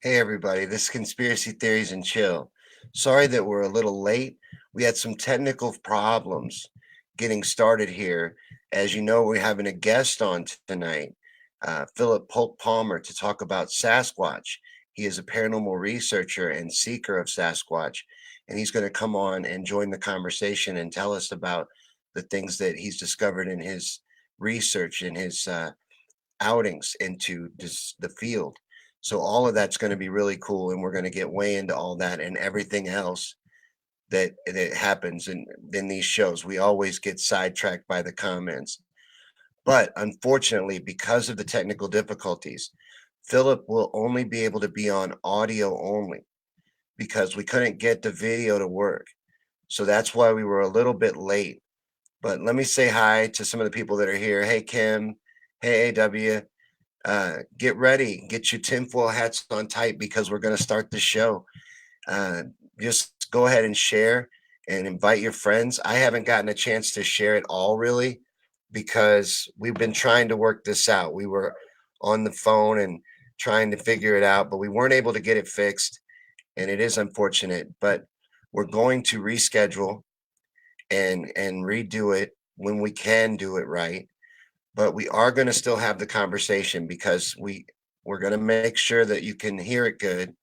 Hey everybody, this is Conspiracy Theories and Chill. Sorry that we're a little late. We had some technical problems getting started here. As you know, we're having a guest on tonight, Philip Polk Palmer, to talk about Sasquatch. He is a paranormal researcher and seeker of Sasquatch, and he's going to come on and join the conversation and tell us about the things that he's discovered in his research and his outings into the field. So all of that's going to be really cool, and we're going to get way into all that and everything else that happens in these shows. We always get sidetracked by the comments, but unfortunately, because of the technical difficulties, Philip will only be able to be on audio only because we couldn't get the video to work. So that's why we were a little bit late. But let me say hi to some of the people that are here. Hey Kim, hey AW, get ready, get your tinfoil hats on tight because we're going to start the show. Uh, just go ahead and share and invite your friends. I haven't gotten a chance to share it all really because we've been trying to work this out. We were on the phone and trying to figure it out, but we weren't able to get it fixed. And it is unfortunate, but we're going to reschedule and redo it when we can do it right, but we are going to still have the conversation because we're going to make sure that you can hear it good,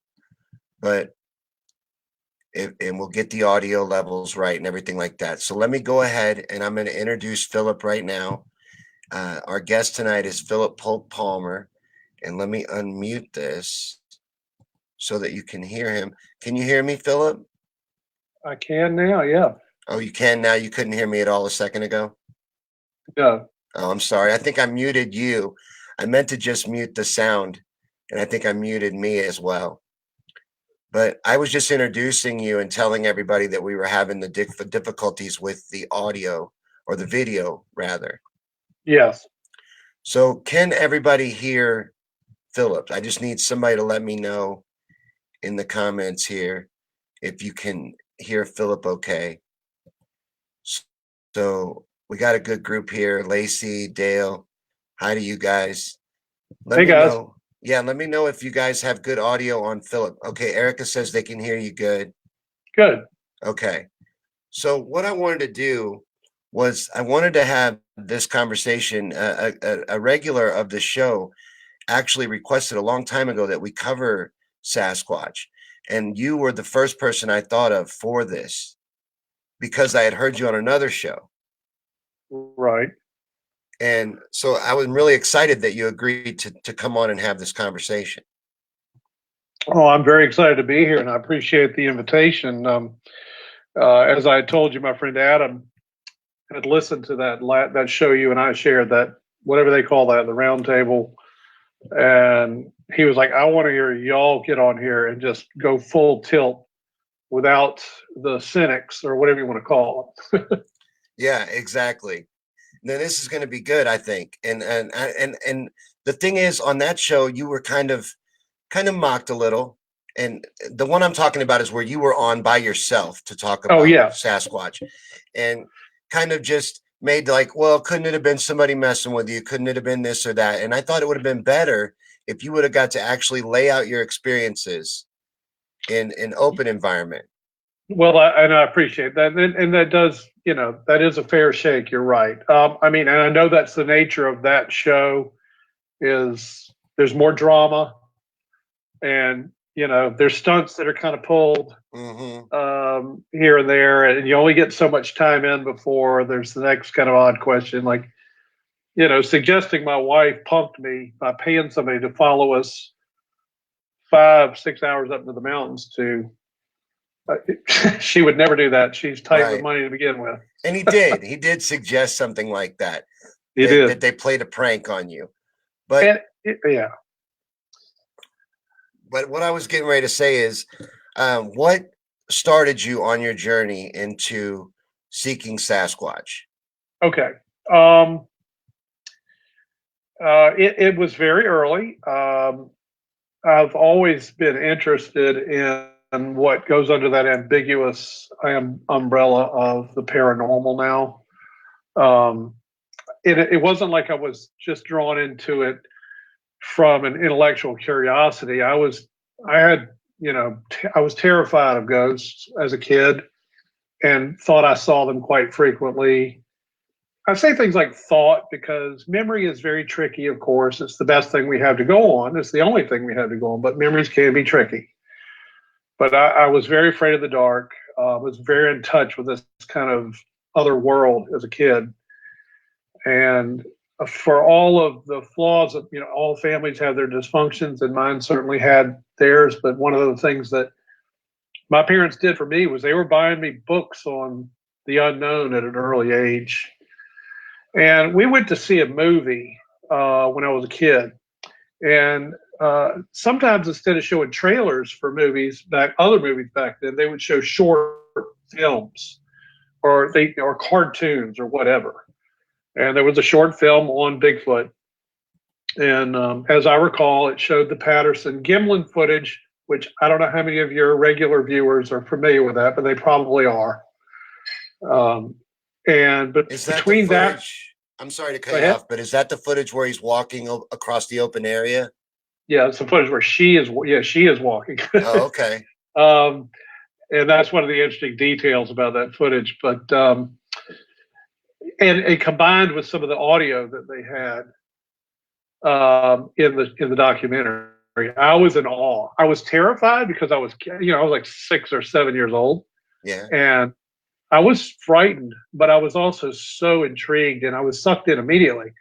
but and we'll get the audio levels right and everything like that. So let me go ahead and I'm going to introduce Philip right now. Our guest tonight is Philip Polk Palmer, and let me unmute this so that you can hear him. Can you hear me, Philip? I can now, yeah. Oh, you can now. You couldn't hear me at all a second ago. No. Oh, I'm sorry. I think I muted you. I meant to just mute the sound, and I think I muted me as well. But I was just introducing you and telling everybody that we were having the difficulties with the audio or the video, rather. Yes. So, can everybody hear Philip? I just need somebody to let me know in the comments here if you can hear Philip okay. So, we got a good group here. Lacey, Dale, hi to you guys. Let Hey me guys. know. Yeah, let me know if you guys have good audio on Philip. Okay, Erica says they can hear you good. Good. Okay. So what I wanted to do was I wanted to have this conversation. A regular of the show actually requested a long time ago that we cover Sasquatch, and you were the first person I thought of for this because I had heard you on another show. Right. And so I was really excited that you agreed to come on and have this conversation. Oh, I'm very excited to be here and I appreciate the invitation. As I told you, my friend Adam had listened to that show you and I shared, that whatever they call that, the round table. And he was like, I want to hear y'all get on here and just go full tilt without the cynics or whatever you want to call them. Yeah, exactly. Then this is going to be good, I think. And the thing is, on that show, you were kind of mocked a little. And the one I'm talking about is where you were on by yourself to talk Oh, about yeah. Sasquatch, and kind of just made like, well, couldn't it have been somebody messing with you? Couldn't it have been this or that? And I thought it would have been better if you would have got to actually lay out your experiences in an open environment. Well, and I appreciate that, and that does, that is a fair shake. You're right. I mean, and I know that's the nature of that show. Is there's more drama, and there's stunts that are kind of pulled Mm-hmm. here and there, and you only get so much time in before there's the next kind of odd question, like suggesting my wife punked me by paying somebody to follow us 5-6 hours up into the mountains to. She would never do that. She's tight with Right. money to begin with. And he did. He did suggest something like that, He that did. they played a prank on you. But And yeah. what I was getting ready to say is, what started you on your journey into seeking Sasquatch? Okay. It was very early. I've always been interested in what goes under that ambiguous umbrella of the paranormal now. Um, it wasn't like I was just drawn into it from an intellectual curiosity. I was I had, I was terrified of ghosts as a kid and thought I saw them quite frequently. I say things like thought because memory is very tricky, of course. It's the best thing we have to go on. It's the only thing we have to go on, but memories can be tricky. But I was very afraid of the dark. Was very in touch with this kind of other world as a kid. And for all of the flaws of, all families have their dysfunctions, and mine certainly had theirs. But one of the things that my parents did for me was they were buying me books on the unknown at an early age. And we went to see a movie when I was a kid. And sometimes instead of showing trailers for other movies back then, they would show short films or cartoons or whatever. And there was a short film on Bigfoot. And as I recall, it showed the Patterson Gimlin footage, which I don't know how many of your regular viewers are familiar with that, but they probably are. But Is that the between that, footage? I'm sorry to go cut you ahead. off, but is that the footage where he's walking across the open area? Yeah, it's the footage where she is walking. Oh, okay. um, and that's one of the interesting details about that footage. But and it combined with some of the audio that they had in the documentary, I was in awe. I was terrified because I was like 6 or 7 years old, Yeah. and I was frightened, but I was also so intrigued, and I was sucked in immediately.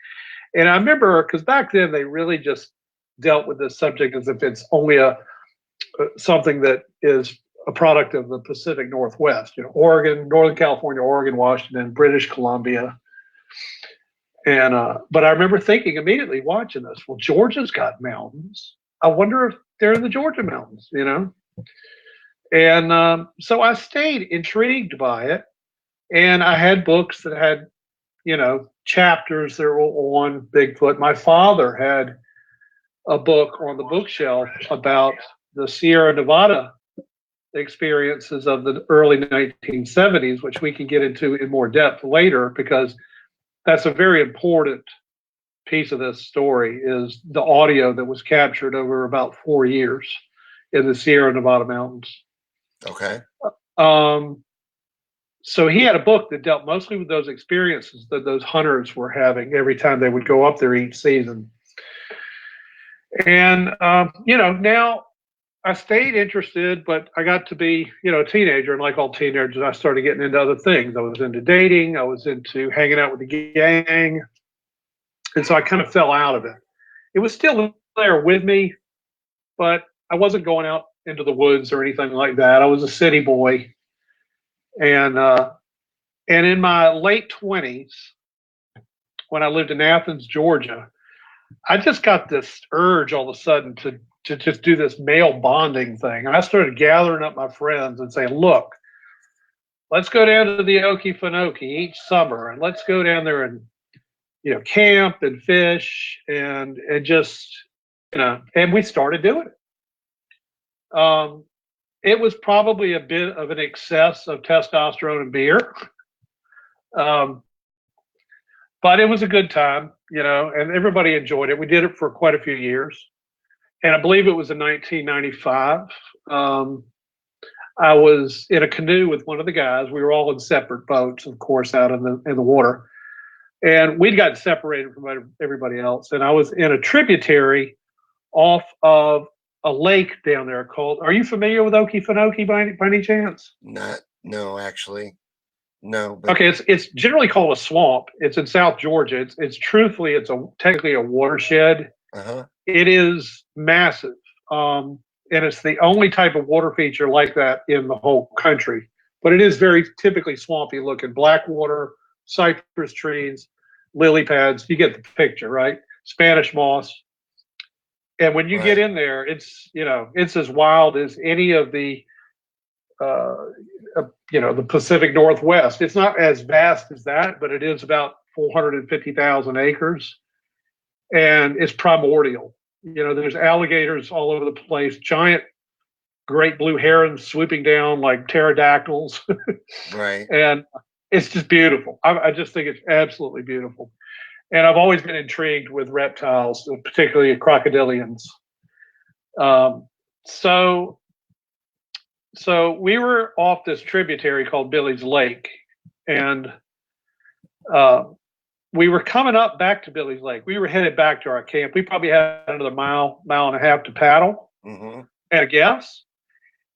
And I remember because back then they really just dealt with this subject as if it's only something that is a product of the Pacific Northwest, Oregon, Northern California, Oregon, Washington, British Columbia. And but I remember thinking immediately watching this, well, Georgia's got mountains. I wonder if they're in the Georgia mountains. And so I stayed intrigued by it. And I had books that had, chapters that were on Bigfoot. My father had a book on the bookshelf about the Sierra Nevada experiences of the early 1970s, which we can get into in more depth later, because that's a very important piece of this story is the audio that was captured over about 4 years in the Sierra Nevada mountains. Okay. So he had a book that dealt mostly with those experiences that those hunters were having every time they would go up there each season. And, now I stayed interested, but I got to be, a teenager. And like all teenagers, I started getting into other things. I was into dating. I was into hanging out with the gang. And so I kind of fell out of it. It was still there with me, but I wasn't going out into the woods or anything like that. I was a city boy. And in my late 20s, when I lived in Athens, Georgia, I just got this urge all of a sudden to just do this male bonding thing. And I started gathering up my friends and saying, look, let's go down to the Okefenokee each summer, and let's go down there and camp and fish and just and we started doing it. It was probably a bit of an excess of testosterone and beer. But it was a good time, and everybody enjoyed it. We did it for quite a few years. And I believe it was in 1995. I was in a canoe with one of the guys. We were all in separate boats, of course, out in the water. And we'd gotten separated from everybody else. And I was in a tributary off of a lake down there called, are you familiar with Okefenokee by any chance? No, actually. No. But Okay, it's generally called a swamp. It's in South Georgia. It's technically a watershed. uh-huh. It is massive, and it's the only type of water feature like that in the whole country. But it is very typically swampy looking, black water, cypress trees, lily pads. You get the picture, right? Spanish moss. And when you get in there, it's as wild as any of the the Pacific Northwest. It's not as vast as that, but it is about 450,000 acres, and it's primordial. There's alligators all over the place, giant great blue herons swooping down like pterodactyls. Right. And it's just beautiful. I just think it's absolutely beautiful. And I've always been intrigued with reptiles, particularly crocodilians. So we were off this tributary called Billy's Lake, and uh, we were coming up back to Billy's Lake. We were headed back to our camp. We probably had another mile and a half to paddle Mm-hmm. at a guess.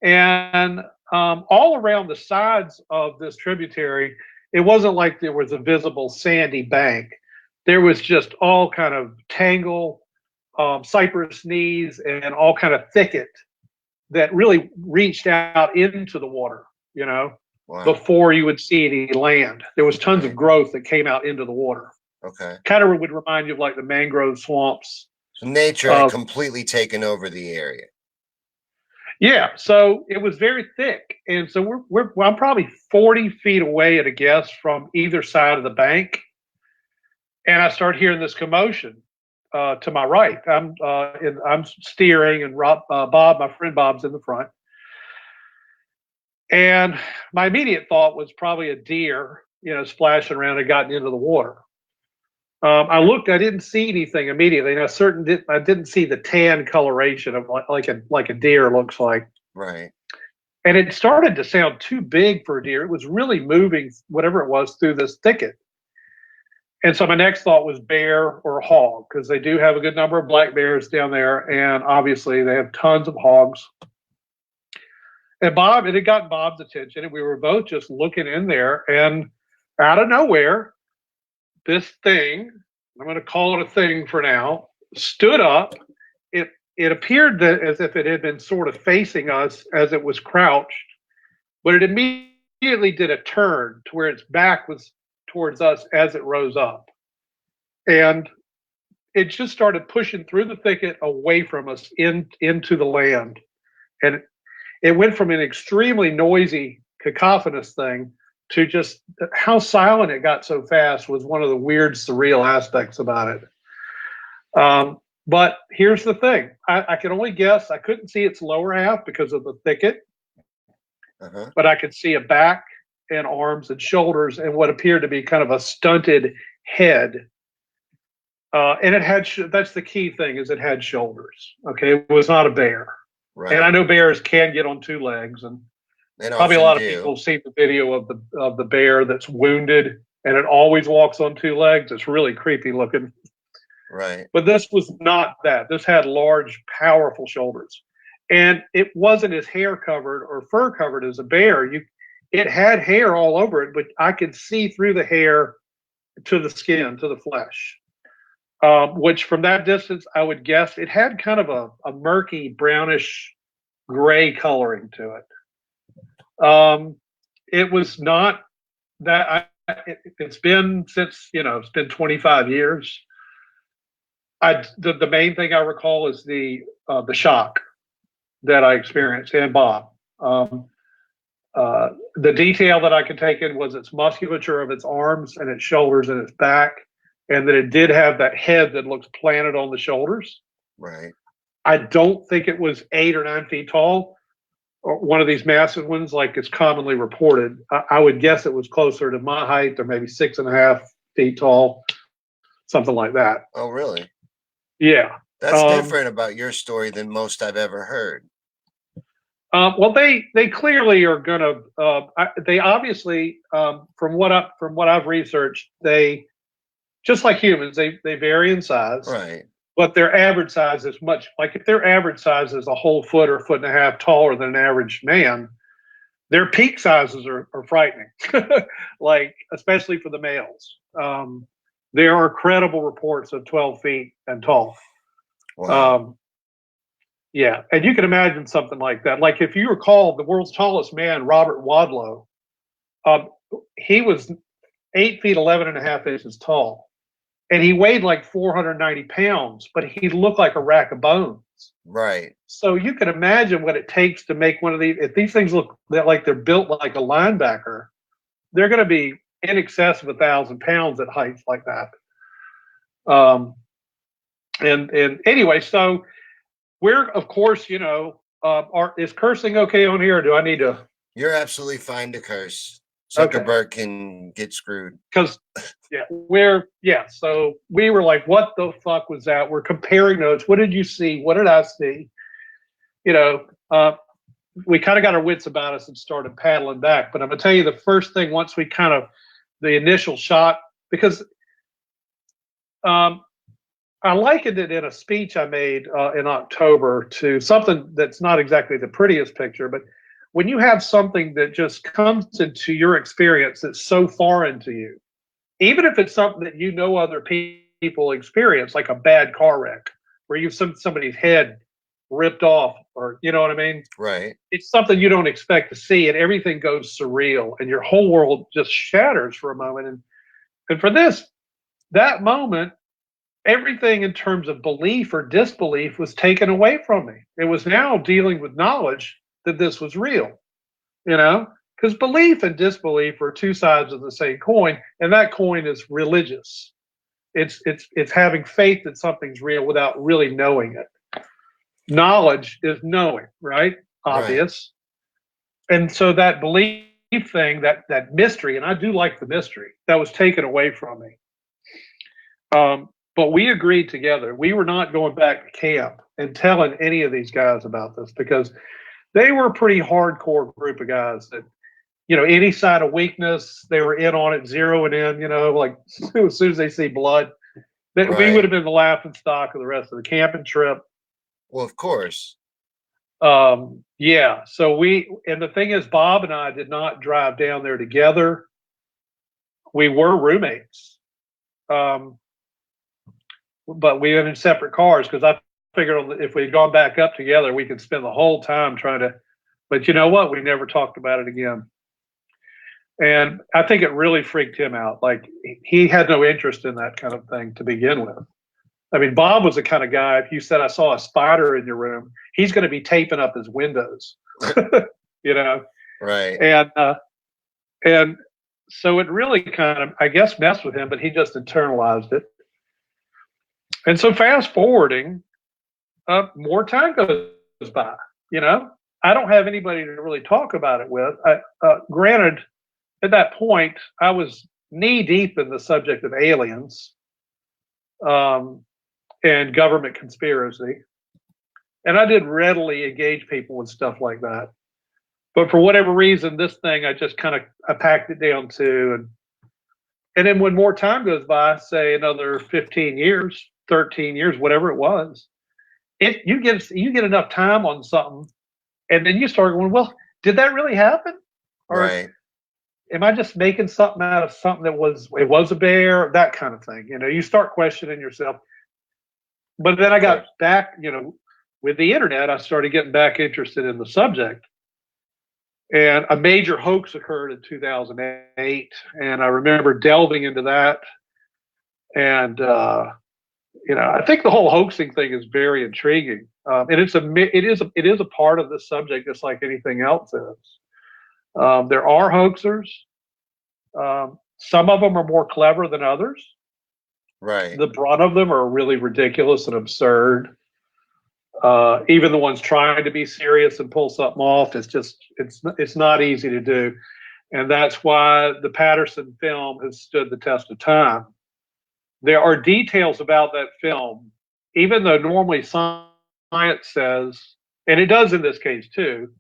And all around the sides of this tributary, it wasn't like there was a visible sandy bank. There was just all kind of tangle, cypress knees, and all kind of thicket that really reached out into the water, Wow. before you would see any land. There was tons of Right. growth that came out into the water. Okay. Kind of would remind you of like the mangrove swamps. So nature had completely taken over the area. Yeah, so it was very thick, and so I'm probably 40 feet away at a guess from either side of the bank, and I start hearing this commotion to my right. I'm steering, and Bob, my friend Bob's in the front, and my immediate thought was probably a deer, splashing around and gotten into the water. I looked. I didn't see anything immediately, and I didn't see the tan coloration of like a deer looks like. Right. And it started to sound too big for a deer. It was really moving, whatever it was, through this thicket. And so my next thought was bear or hog, because they do have a good number of black bears down there, and obviously they have tons of hogs. And it had gotten Bob's attention, and we were both just looking in there, and out of nowhere, this thing, I'm going to call it a thing for now, stood up. It appeared as if it had been sort of facing us as it was crouched, but it immediately did a turn to where its back was towards us as it rose up. And it just started pushing through the thicket away from us into the land. And it went from an extremely noisy, cacophonous thing to just how silent it got so fast was one of the weird, surreal aspects about it. But here's the thing. I can only guess. I couldn't see its lower half because of the thicket, but I could see a back and arms and shoulders and what appeared to be kind of a stunted head. And it had, that's the key thing, is it had shoulders. Okay. It was not a bear. Right. And I know bears can get on two legs, and probably a lot of people have seen the video of the bear that's wounded and it always walks on two legs. It's really creepy looking. Right. But this was not that. This had large, powerful shoulders. And it wasn't as hair covered or fur covered as a bear. It had hair all over it, but I could see through the hair to the skin, to the flesh. Which from that distance, I would guess it had kind of a murky, brownish, gray coloring to it. It was not that. It's been since, it's been 25 years. The main thing I recall is the shock that I experienced, and Bob. The detail that I could take in was its musculature of its arms and its shoulders and its back, and that it did have that head that looks planted on the shoulders. Right. I don't think it was 8 or 9 feet tall, or one of these massive ones like it's commonly reported. I would guess it was closer to my height, or maybe 6.5 feet tall, something like that. Oh, really? Yeah. That's different about your story than most I've ever heard. Well, they clearly are going to. They obviously, from what I've researched, they, just like humans, they vary in size. Right. But their average size is much, like if their average size is a whole foot or 1.5 feet taller than an average man, their peak sizes are frightening. Like, especially for the males. There are credible reports of 12 feet and tall. Wow. Yeah, and you can imagine something like that. Like, if you recall, the world's tallest man, Robert Wadlow, he was 8 feet 11.5 inches tall, and he weighed like 490 pounds, but he looked like a rack of bones. Right. So you can imagine what it takes to make one of these. If these things look like they're built like a linebacker, they're going to be in excess of 1,000 pounds at heights like that. And anyway, so we're, of course, is cursing okay on here, or do I need to? You're absolutely fine to curse. Zuckerberg can get screwed. Because, so we were like, what the fuck was that? We're comparing notes. What did you see? What did I see? you know, we kind of got our wits about us and started paddling back. But I'm going to tell you the first thing once we kind of, the initial shot, because um, I likened it in a speech I made in October to something that's not exactly the prettiest picture, but when you have something that just comes into your experience that's so foreign to you, even if it's something that you know other people experience, like a bad car wreck where you've somebody's head ripped off, or you know what I mean? Right. It's something you don't expect to see, and everything goes surreal, and your whole world just shatters for a moment. And for this, that moment, everything in terms of belief or disbelief was taken away from me. It was now dealing with knowledge that this was real, you know, because belief and disbelief are two sides of the same coin, and that coin is religious. It's having faith that something's real without really knowing it. Knowledge is knowing, right? Right. Obvious. And so that belief thing, that mystery, and I do like the mystery, that was taken away from me. But we agreed together. We were not going back to camp and telling any of these guys about this because they were a pretty hardcore group of guys that, you know, any sign of weakness, they were in on it, zeroing in, you know, like as soon as they see blood, that we would Right. have been the laughing stock of the rest of the camping trip. Well, of course. Yeah. So and the thing is, Bob and I did not drive down there together. We were roommates. Um, but we were in separate cars because I figured if we'd gone back up together, we could spend the whole time trying to. But you know what? We never talked about it again. And I think it really freaked him out. Like he had no interest in that kind of thing to begin with. I mean, Bob was the kind of guy, if you said, I saw a spider in your room, he's going to be taping up his windows, you know? Right. And so it really kind of, I guess, messed with him, but he just internalized it. And so fast forwarding, more time goes by, you know? I don't have anybody to really talk about it with. Granted, at that point, I was knee deep in the subject of aliens. And government conspiracy. And I did readily engage people with stuff like that. But for whatever reason, this thing I just kind of I packed it down to, and then when more time goes by, say another 15 years, 13 years, whatever it was, you get enough time on something, and then you start going, well, did that really happen? Or Right. am I just making something out of something that was a bear, that kind of thing? You know, you start questioning yourself. But then I Of got course. back, you know, with the internet, I started getting back interested in the subject. And a major hoax occurred in 2008. And I remember delving into that. And, you know, I think the whole hoaxing thing is very intriguing. And it is a part of the subject, just like anything else is. There are hoaxers. Some of them are more clever than others. Right. The brunt of them are really ridiculous and absurd. Even the ones trying to be serious and pull something off, it's not easy to do, and that's why the Patterson film has stood the test of time. There are details about that film, even though normally science says, and it does in this case too,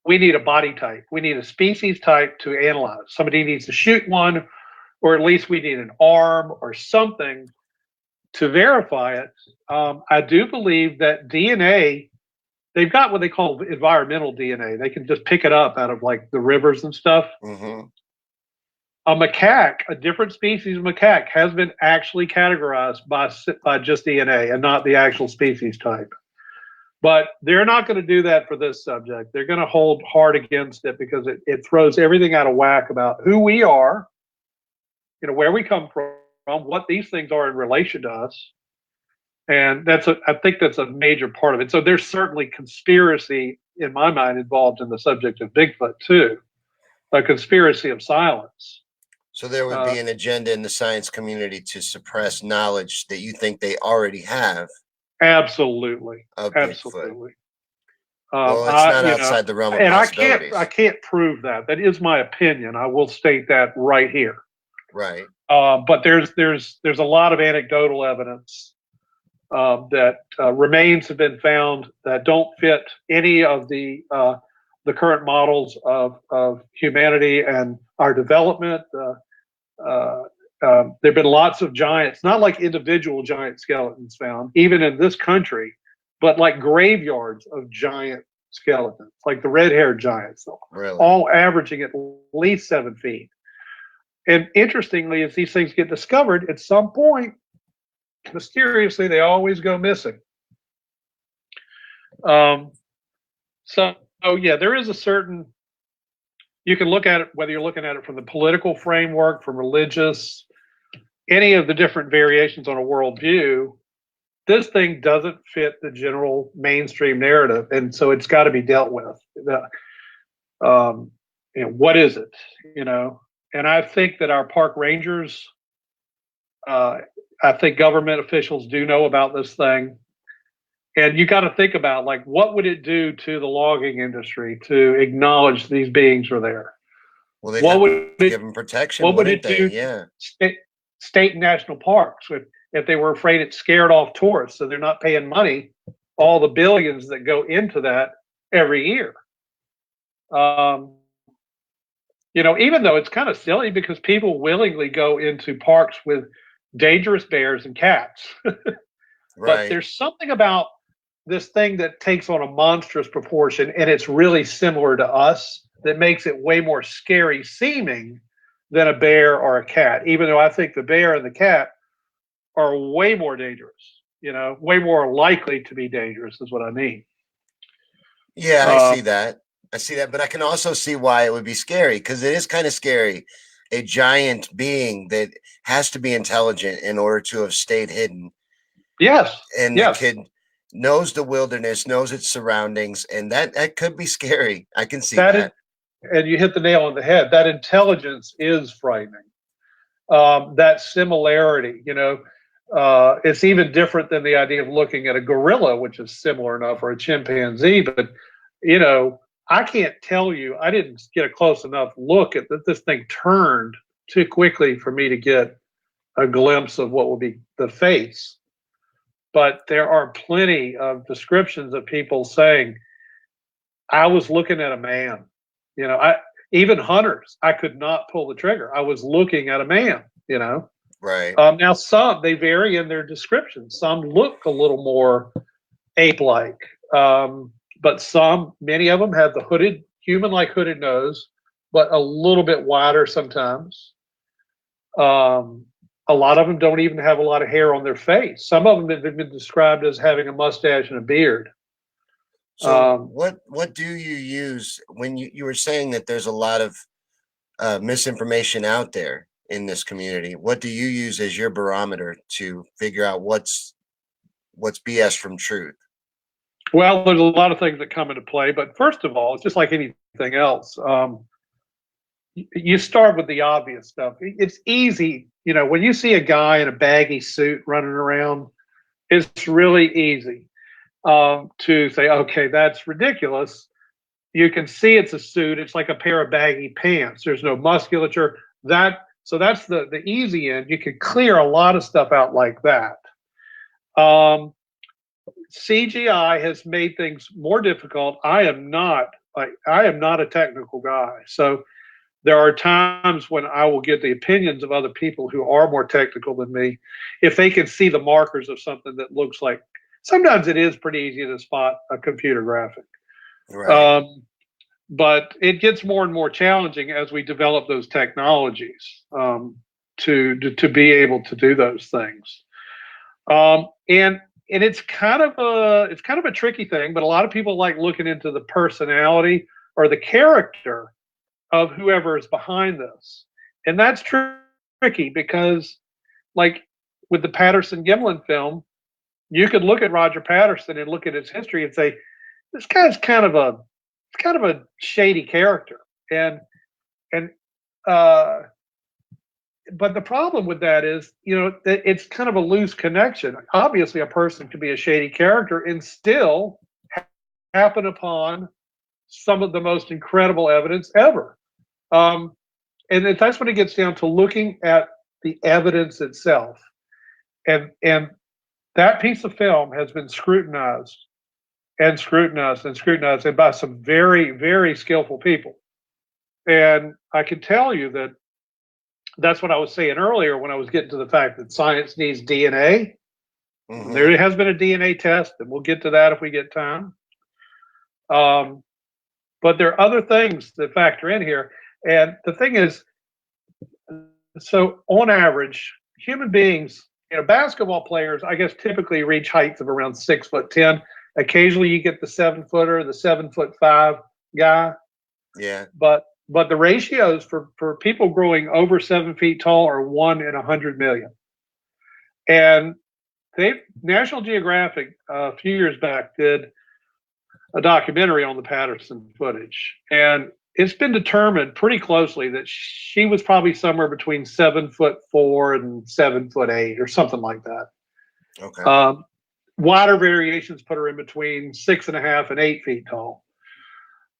we need a body type, we need a species type to analyze. Somebody needs to shoot one, or at least we need an arm or something to verify it. I do believe that DNA, they've got what they call environmental DNA. They can just pick it up out of like the rivers and stuff. Mm-hmm. A macaque, a different species of macaque, has been actually categorized by just DNA and not the actual species type. But they're not going to do that for this subject. They're going to hold hard against it because it throws everything out of whack about who we are, you know, where we come from, what these things are in relation to us. And I think that's a major part of it. So there's certainly conspiracy in my mind involved in the subject of Bigfoot too, a conspiracy of silence. So there would Uh, be an agenda in the science community to suppress knowledge that you think they already have Absolutely, of Bigfoot. absolutely. Well, it's not You know, outside the realm of and I possibilities. can't prove that. That is my opinion. I will state that right here. Right. But there's a lot of anecdotal evidence. that remains have been found that don't fit any of the current models of humanity and our development. There have been lots of giants, not like individual giant skeletons found, even in this country, but like graveyards of giant skeletons, like the red-haired giants, Really? all averaging at least 7 feet. And interestingly, as these things get discovered, at some point, mysteriously, they always go missing. Um, so, yeah, there is a certain, you can look at it, whether you're looking at it from the political framework, from religious, any of the different variations on a worldview. This thing doesn't fit the general mainstream narrative, and so it's got to be dealt with. What is it? And I think that our park rangers, I think government officials do know about this thing. And you got to think about, like, what would it do to the logging industry to acknowledge these beings are there? Well, they'd What have would to it give them protection, What would wouldn't it they? do Yeah. to state and national parks if they were afraid it scared off tourists, so they're not paying money, all the billions that go into that every year? Um, even though it's kind of silly because people willingly go into parks with dangerous bears and cats. But Right. there's something about this thing that takes on a monstrous proportion and it's really similar to us that makes it way more scary seeming than a bear or a cat, even though I think the bear and the cat are way more dangerous, way more likely to be dangerous is what I mean. Yeah, I Uh, see that. I see that, but I can also see why it would be scary because it is kind of scary. A giant being that has to be intelligent in order to have stayed hidden. yes, And the yes. kid knows the wilderness, knows its surroundings, and that could be scary. I can see That is, that. and you hit the nail on the head. That intelligence is frightening. That similarity, it's even different than the idea of looking at a gorilla, which is similar enough, or a chimpanzee. But you know, I can't tell you. I didn't get a close enough look at that. This thing turned too quickly for me to get a glimpse of what will be the face. But there are plenty of descriptions of people saying, "I was looking at a man." I even hunters. I could not pull the trigger. I was looking at a man. Right. Now, some they vary in their descriptions. Some look a little more ape-like, but many of them have the human-like hooded nose, but a little bit wider sometimes. A lot of them don't even have a lot of hair on their face. Some of them have been described as having a mustache and a beard. So Um, what do you use when you were saying that there's a lot of misinformation out there in this community? What do you use as your barometer to figure out what's BS from truth? well, there's a lot of things that come into play, but first of all, it's just like anything else. You start with the obvious stuff. It's easy, when you see a guy in a baggy suit running around, it's really easy to say, okay, that's ridiculous. You can see it's a suit. It's like a pair of baggy pants. There's no musculature. So that's the easy end. You can clear a lot of stuff out like that. Um, CGI has made things more difficult. I am not a technical guy, so there are times when I will get the opinions of other people who are more technical than me. If they can see the markers of something that looks like, sometimes it is pretty easy to spot a computer graphic. Right. Um, but it gets more and more challenging as we develop those technologies to be able to do those things. And it's kind of a tricky thing, but a lot of people like looking into the personality or the character of whoever is behind this. And that's tricky because, like with the Patterson Gimlin film, you could look at Roger Patterson and look at his history and say, this guy's kind of a shady character. And uh, but the problem with that is, it's kind of a loose connection. Obviously, a person could be a shady character and still happen upon some of the most incredible evidence ever. Um, and that's when it gets down to looking at the evidence itself. And That piece of film has been scrutinized and scrutinized and scrutinized, and by some very, very skillful people. And I can tell you that that's what I was saying earlier when I was getting to the fact that science needs DNA. Mm-hmm. There has been a DNA test, and we'll get to that if we get time. Um, but there are other things that factor in here. And the thing is, so on average, human beings, basketball players, I guess, typically reach heights of around 6'10". Occasionally, you get the 7-footer, the 7'5" guy. Yeah. But the ratios for people growing over 7 feet tall are 1 in 100 million. And National Geographic a few years back did a documentary on the Patterson footage, and it's been determined pretty closely that she was probably somewhere between 7'4" and 7'8" or something like that. Okay. Wider variations put her in between 6.5 and 8 feet tall.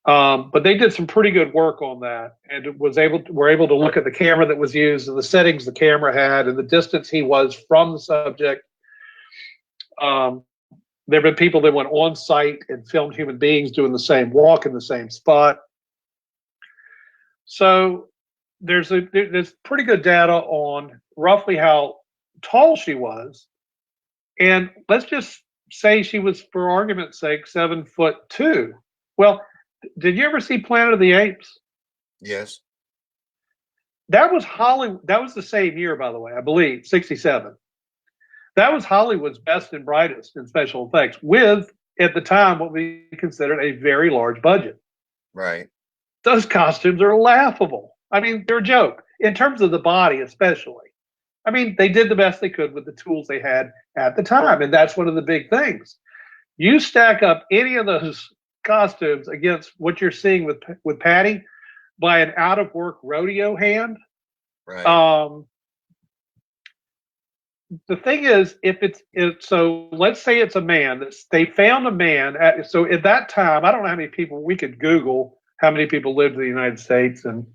But they did some pretty good work on that, and were able to look at the camera that was used and the settings the camera had and the distance he was from the subject. There have been people that went on site and filmed human beings doing the same walk in the same spot. So there's pretty good data on roughly how tall she was. And let's just say she was, for argument's sake, 7'2". Well, did you ever see Planet of the Apes? Yes. That was That was the same year, by the way, I believe, 67. That was Hollywood's best and brightest in special effects, with, at the time, what we considered a very large budget. Right. Those costumes are laughable. I mean, they're a joke, in terms of the body especially. I mean, they did the best they could with the tools they had at the time, and that's one of the big things. You stack up any of those costumes against what you're seeing with Patty by an out-of-work rodeo hand. Right. The thing is, so let's say it's a man. They found a man. So at that time, I don't know how many people, we could Google how many people lived in the United States in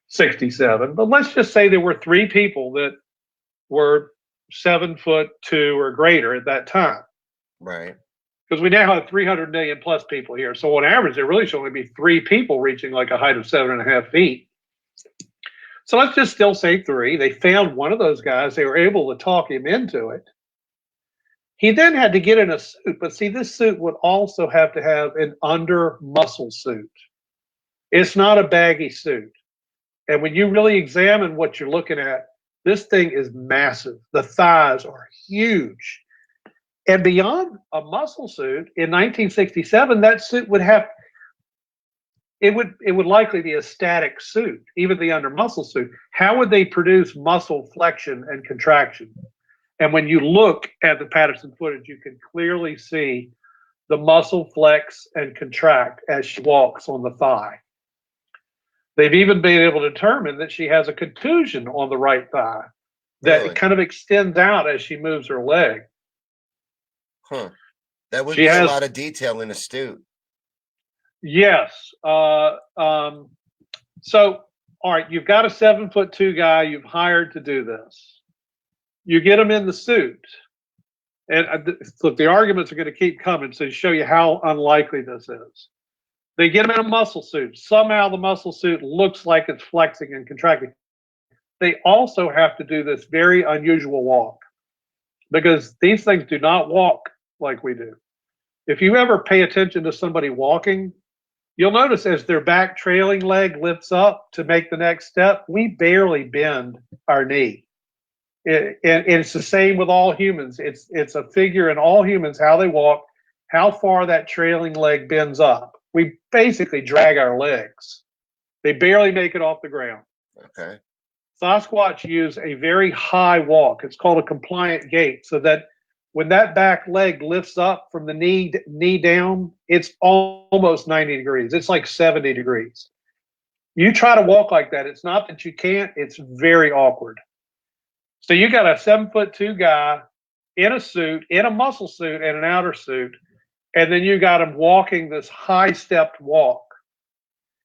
67, but let's just say there were 3 people that were 7'2" or greater at that time. Right. Because we now have 300 million plus people here. So on average, there really should only be 3 people reaching like a height of 7.5 feet. So let's just still say 3. They found one of those guys. They were able to talk him into it. He then had to get in a suit. But see, this suit would also have to have an under muscle suit. It's not a baggy suit. And when you really examine what you're looking at, this thing is massive. The thighs are huge. And beyond a muscle suit, in 1967, that suit would have, it would likely be a static suit, even the under muscle suit. How would they produce muscle flexion and contraction? And when you look at the Patterson footage, you can clearly see the muscle flex and contract as she walks on the thigh. They've even been able to determine that she has a contusion on the right thigh that Really? kind of extends out as she moves her leg. Huh. That would She be a has, lot of detail in a suit. yes. So, all right, you've got a 7'2" guy you've hired to do this. You get him in the suit. And look, the arguments are going to keep coming to show you how unlikely this is. They get him in a muscle suit. Somehow the muscle suit looks like it's flexing and contracting. They also have to do this very unusual walk, because these things do not walk like we do. If you ever pay attention to somebody walking, you'll notice as their back trailing leg lifts up to make the next step, we barely bend our knee. And it's the same with all humans. It's a figure in all humans, how they walk, how far that trailing leg bends up. We basically drag our legs. They barely make it off the ground. Okay. Sasquatch use a very high walk. It's called a compliant gait, so that when that back leg lifts up from the knee down, it's almost 90 degrees. It's like 70 degrees. You try to walk like that. It's not that you can't. It's very awkward. So you got a 7'2" guy in a suit, in a muscle suit and an outer suit, and then you got him walking this high-stepped walk.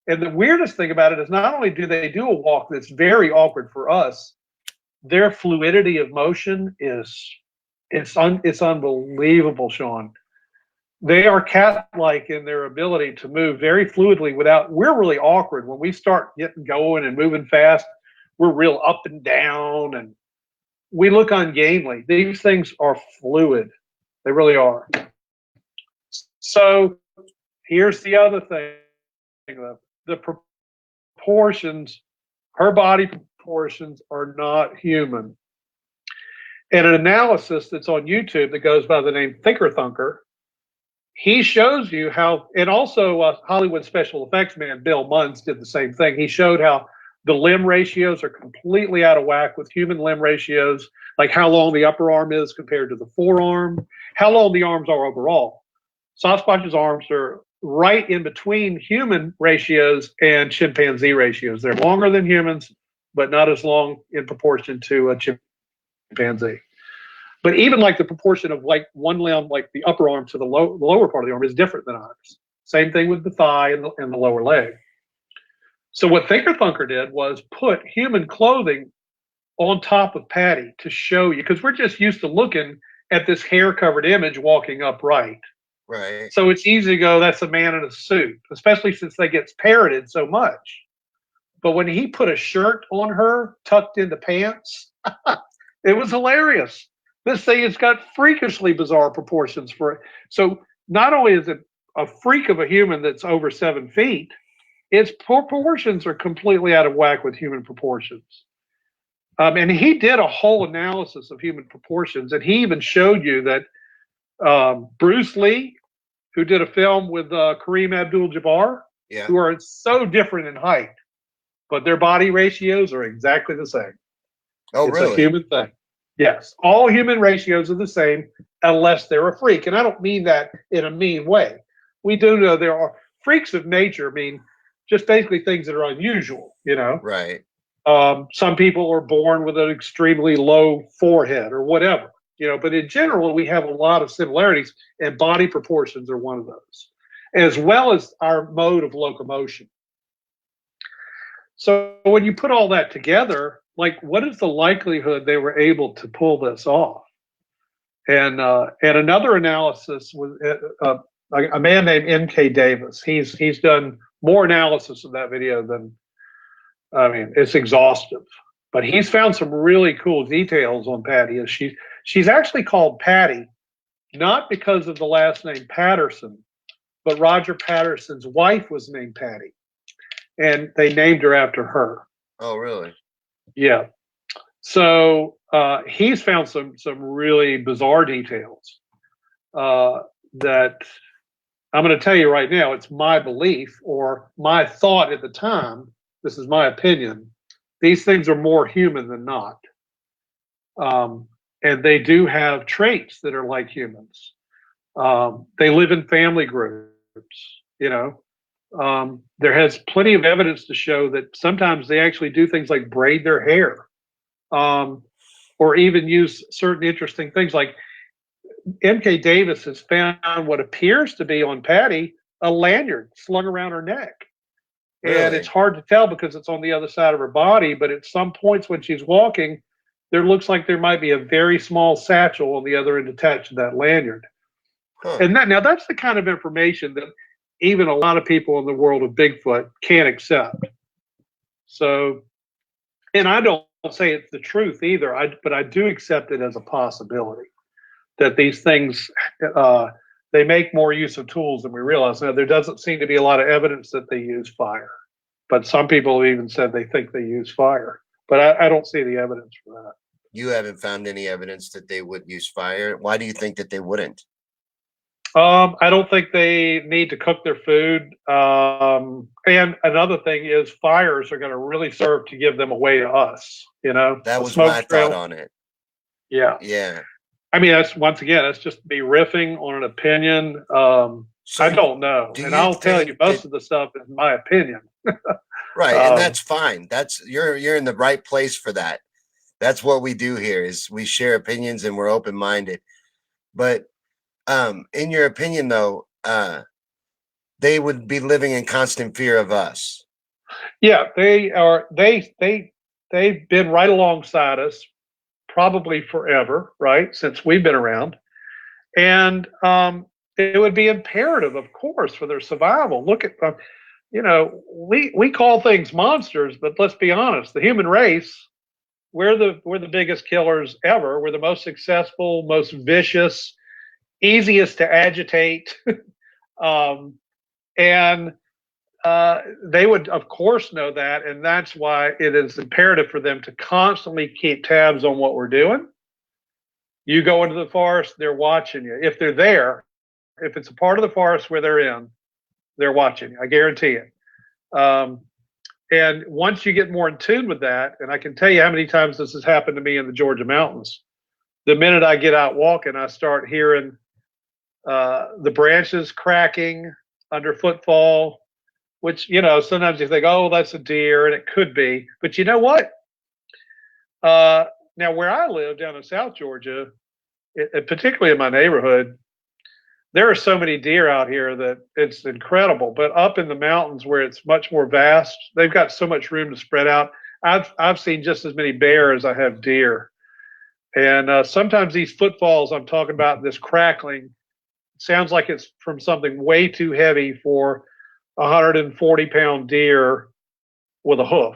And the weirdest thing about it is not only do they do a walk that's very awkward for us, their fluidity of motion is It's unbelievable, Sean. They are cat-like in their ability to move very fluidly without. We're really awkward when we start getting going and moving fast. We're real up and down, and we look ungainly. These things are fluid. They really are. So here's the other thing: the proportions, her body proportions are not human. And an analysis that's on YouTube that goes by the name Thinker Thunker, he shows you how, and also Hollywood special effects man Bill Munns did the same thing. He showed how the limb ratios are completely out of whack with human limb ratios, like how long the upper arm is compared to the forearm, how long the arms are overall. Sasquatch's arms are right in between human ratios and chimpanzee ratios. They're longer than humans, but not as long in proportion to a chimpanzee. But even like the proportion of like one limb, like the upper arm to the lower part of the arm, is different than ours. Same thing with the thigh and the lower leg. So what Thinker Thunker did was put human clothing on top of Patty to show you, because we're just used to looking at this hair-covered image walking upright. Right. So it's easy to go, that's a man in a suit, especially since they get parroted so much. But when he put a shirt on her tucked into pants, it was hilarious. This thing has got freakishly bizarre proportions for it. So not only is it a freak of a human that's over 7 feet, its proportions are completely out of whack with human proportions. And he did a whole analysis of human proportions, and he even showed you that Bruce Lee, who did a film with Kareem Abdul-Jabbar, Yeah. who are so different in height, but their body ratios are exactly the same. Oh, It's really? a human thing. Yes, all human ratios are the same unless they're a freak. And I don't mean that in a mean way. We do know there are freaks of nature, mean just basically things that are unusual, you know. Right. Some people are born with an extremely low forehead or whatever, you know, but in general, we have a lot of similarities, and body proportions are one of those, as well as our mode of locomotion. So when you put all that together, like, what is the likelihood they were able to pull this off? And another analysis was a man named N.K. Davis. He's done more analysis of that video than, I mean, it's exhaustive. But he's found some really cool details on Patty. She's actually called Patty, not because of the last name Patterson, but Roger Patterson's wife was named Patty, and they named her after her. Oh, really? Yeah. So he's found some really bizarre details that I'm going to tell you right now. It's my belief or my thought at the time. This is my opinion. These things are more human than not, and they do have traits that are like humans. They live in family groups. You know, there has plenty of evidence to show that sometimes they actually do things like braid their hair. Or even use certain interesting things, like M.K. Davis has found what appears to be on Patty a lanyard slung around her neck. And it's Really? hard to tell because it's on the other side of her body, but at some points when she's walking, there looks like there might be a very small satchel on the other end attached to that lanyard. Huh. And now that's the kind of information that even a lot of people in the world of Bigfoot can't accept. So, and I don't say it's the truth either, but I do accept it as a possibility that these things, they make more use of tools than we realize. Now, there doesn't seem to be a lot of evidence that they use fire, but some people have even said they think they use fire. But I don't see the evidence for that. You haven't found any evidence that they would use fire. Why do you think that they wouldn't? I don't think they need to cook their food. And another thing is fires are going to really serve to give them away to us, you know, That a was smoke my thought trail. on it. Yeah. Yeah. I mean, that's once again, that's just me riffing on an opinion. So I don't know. do And you I'll tell you, think most that of the stuff is my opinion. right, and Um, that's fine. That's you're in the right place for that. That's what we do here is we share opinions and we're open-minded. But in your opinion though, they would be living in constant fear of us. yeah, they've been right alongside us probably forever, right? Since we've been around. And it would be imperative, of course, for their survival. Look at, we call things monsters, but let's be honest, the human race, we're the biggest killers ever. We're the most successful, most vicious, easiest to agitate. um, and they would, of course, know that. And that's why it is imperative for them to constantly keep tabs on what we're doing. You go into the forest, they're watching you. If they're there, if it's a part of the forest where they're in, they're watching you. I guarantee it. And once you get more in tune with that, and I can tell you how many times this has happened to me in the Georgia mountains, the minute I get out walking, I start hearing the branches cracking under footfall, which, sometimes you think, oh, that's a deer, and it could be. But you know what? Now, where I live down in South Georgia, particularly in my neighborhood, there are so many deer out here that it's incredible. But up in the mountains where it's much more vast, they've got so much room to spread out. I've seen just as many bear as I have deer. And sometimes these footfalls I'm talking about, this crackling, sounds like it's from something way too heavy for a 140-pound deer with a hoof,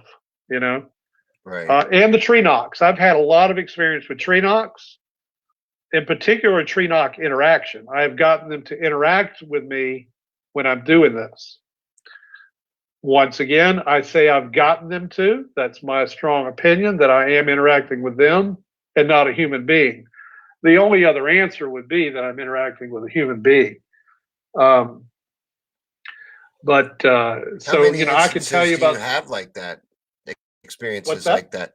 Right. And the tree knocks. I've had a lot of experience with tree knocks, in particular tree knock interaction. I've gotten them to interact with me when I'm doing this. Once again, I say I've gotten them to. That's my strong opinion, that I am interacting with them and not a human being. The only other answer would be that I'm interacting with a human being. How many I can tell you do you about have like that, what's experiences that? like that?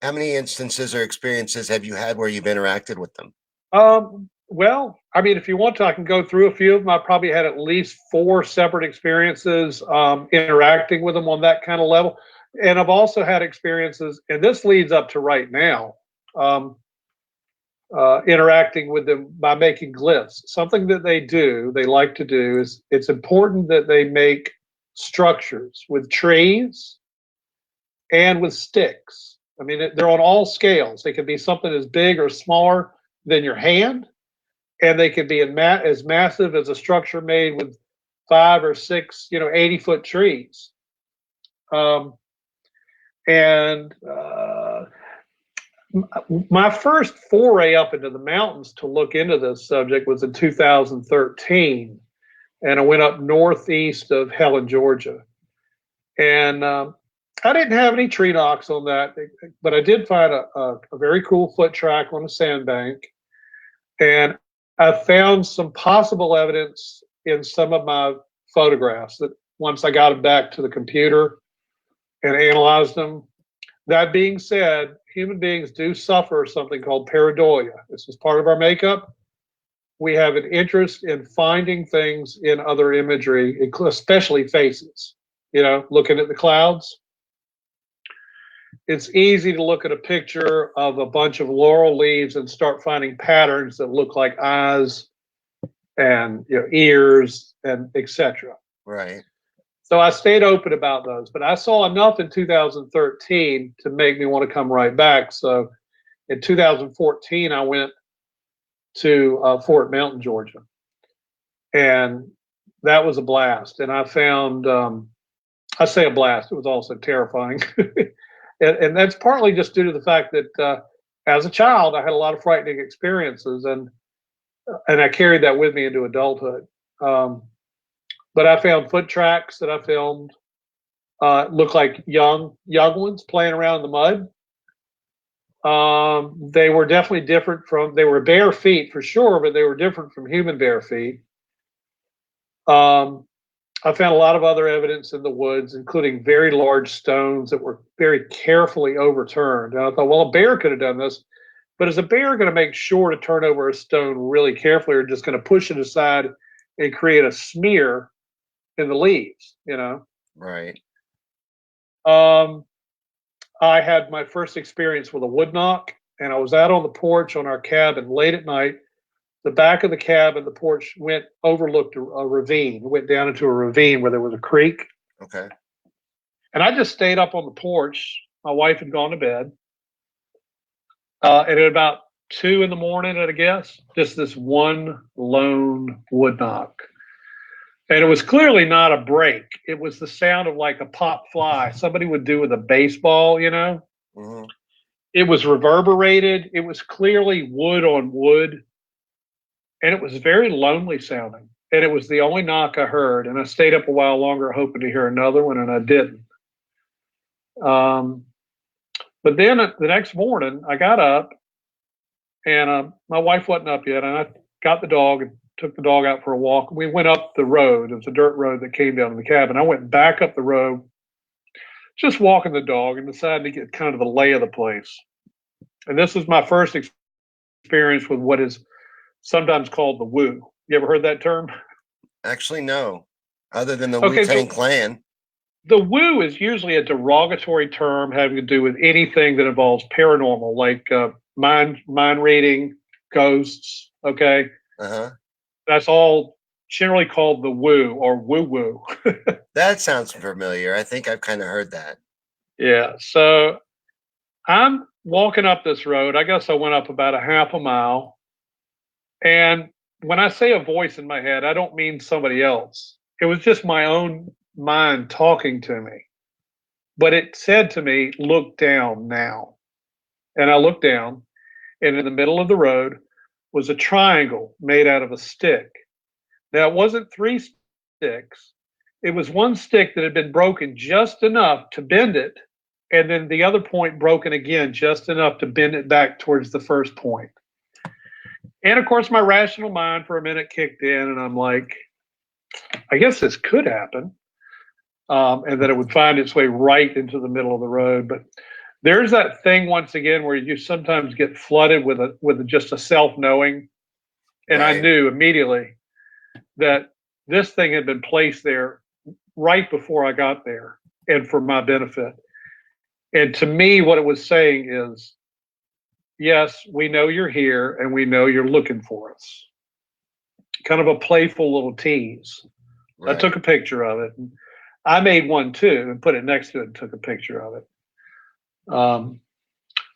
How many instances or experiences have you had where you've interacted with them? Well, I mean, if you want to, I can go through a few of them. I probably had at least 4 separate experiences interacting with them on that kind of level. And I've also had experiences, and this leads up to right now, interacting with them by making glyphs. Something that they like to do is, it's important that they make structures with trees and with sticks. I mean, they're on all scales. They can be something as big or smaller than your hand, and they can be as massive as a structure made with 5 or 6, 80-foot trees. And my first foray up into the mountains to look into this subject was in 2013, and I went up northeast of Helen, Georgia. And I didn't have any tree knocks on that, but I did find a very cool foot track on a sandbank. And I found some possible evidence in some of my photographs that once I got them back to the computer and analyzed them. That being said, human beings do suffer something called pareidolia. This is part of our makeup. We have an interest in finding things in other imagery, especially faces. Looking at the clouds. It's easy to look at a picture of a bunch of laurel leaves and start finding patterns that look like eyes and ears and etc. Right. So I stayed open about those, but I saw enough in 2013 to make me want to come right back. So in 2014, I went to Fort Mountain, Georgia, and that was a blast. And I found, I say a blast, it was also terrifying. and that's partly just due to the fact that as a child, I had a lot of frightening experiences, and I carried that with me into adulthood. But I found foot tracks that I filmed. Looked like young ones playing around in the mud. They were definitely different they were bare feet for sure, but they were different from human bare feet. I found a lot of other evidence in the woods, including very large stones that were very carefully overturned. And I thought, well, a bear could have done this, but is a bear going to make sure to turn over a stone really carefully, or just going to push it aside and create a smear in the leaves, Right. I had my first experience with a wood knock, and I was out on the porch on our cabin late at night. The back of the cabin, the porch overlooked a ravine, went down into a ravine where there was a creek. Okay. And I just stayed up on the porch. My wife had gone to bed. And at about 2 in the morning, at a guess, just this one lone wood knock. And it was clearly not a break. It was the sound of like a pop fly somebody would do with a baseball, you know? Hmm. It was reverberated. It was clearly wood on wood. And it was very lonely sounding. And it was the only knock I heard. And I stayed up a while longer hoping to hear another one, and I didn't. Um, but then the next morning, I got up, and my wife wasn't up yet. And I got the dog and took the dog out for a walk. We went up the road. It was a dirt road that came down to the cabin. I went back up the road, just walking the dog, and decided to get kind of the lay of the place. And this was my first experience with what is sometimes called the woo. You ever heard that term? Actually, no. Other than the Okay, Wu-Tang so Clan. the woo is usually a derogatory term having to do with anything that involves paranormal, like mind reading, ghosts. Okay, Uh-huh. that's all generally called the woo or woo woo. That sounds familiar. I think I've kind of heard that. Yeah. So I'm walking up this road. I guess I went up about a half a mile. And when I say a voice in my head, I don't mean somebody else. It was just my own mind talking to me. But it said to me, look down now. And I looked down, and in the middle of the road was a triangle made out of a stick. Now, it wasn't three sticks, it was one stick that had been broken just enough to bend it, and then the other point broken again just enough to bend it back towards the first point. And of course, my rational mind for a minute kicked in, and I'm like, I guess this could happen. And that it would find its way right into the middle of the road. But there's that thing once again where you sometimes get flooded with just a self knowing, and I Right. knew immediately that this thing had been placed there right before I got there, and for my benefit. And to me, what it was saying is, yes, we know you're here, and we know you're looking for us. Kind of a playful little tease. I took Right. a picture of it. And I made one too and put it next to it and took a picture of it. Well,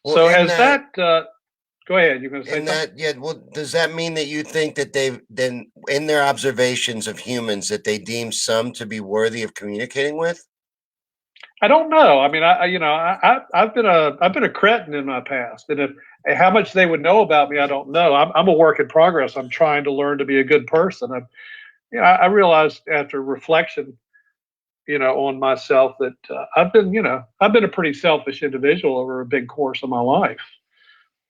So has that? Go ahead. You're going to say something? yeah, well, does that mean that you think that they've then in their observations of humans that they deem some to be worthy of communicating with? I don't know. I mean, I've been a cretin in my past, and if how much they would know about me, I don't know. I'm a work in progress. I'm trying to learn to be a good person. I realized after reflection, on myself that I've been a pretty selfish individual over a big course of my life.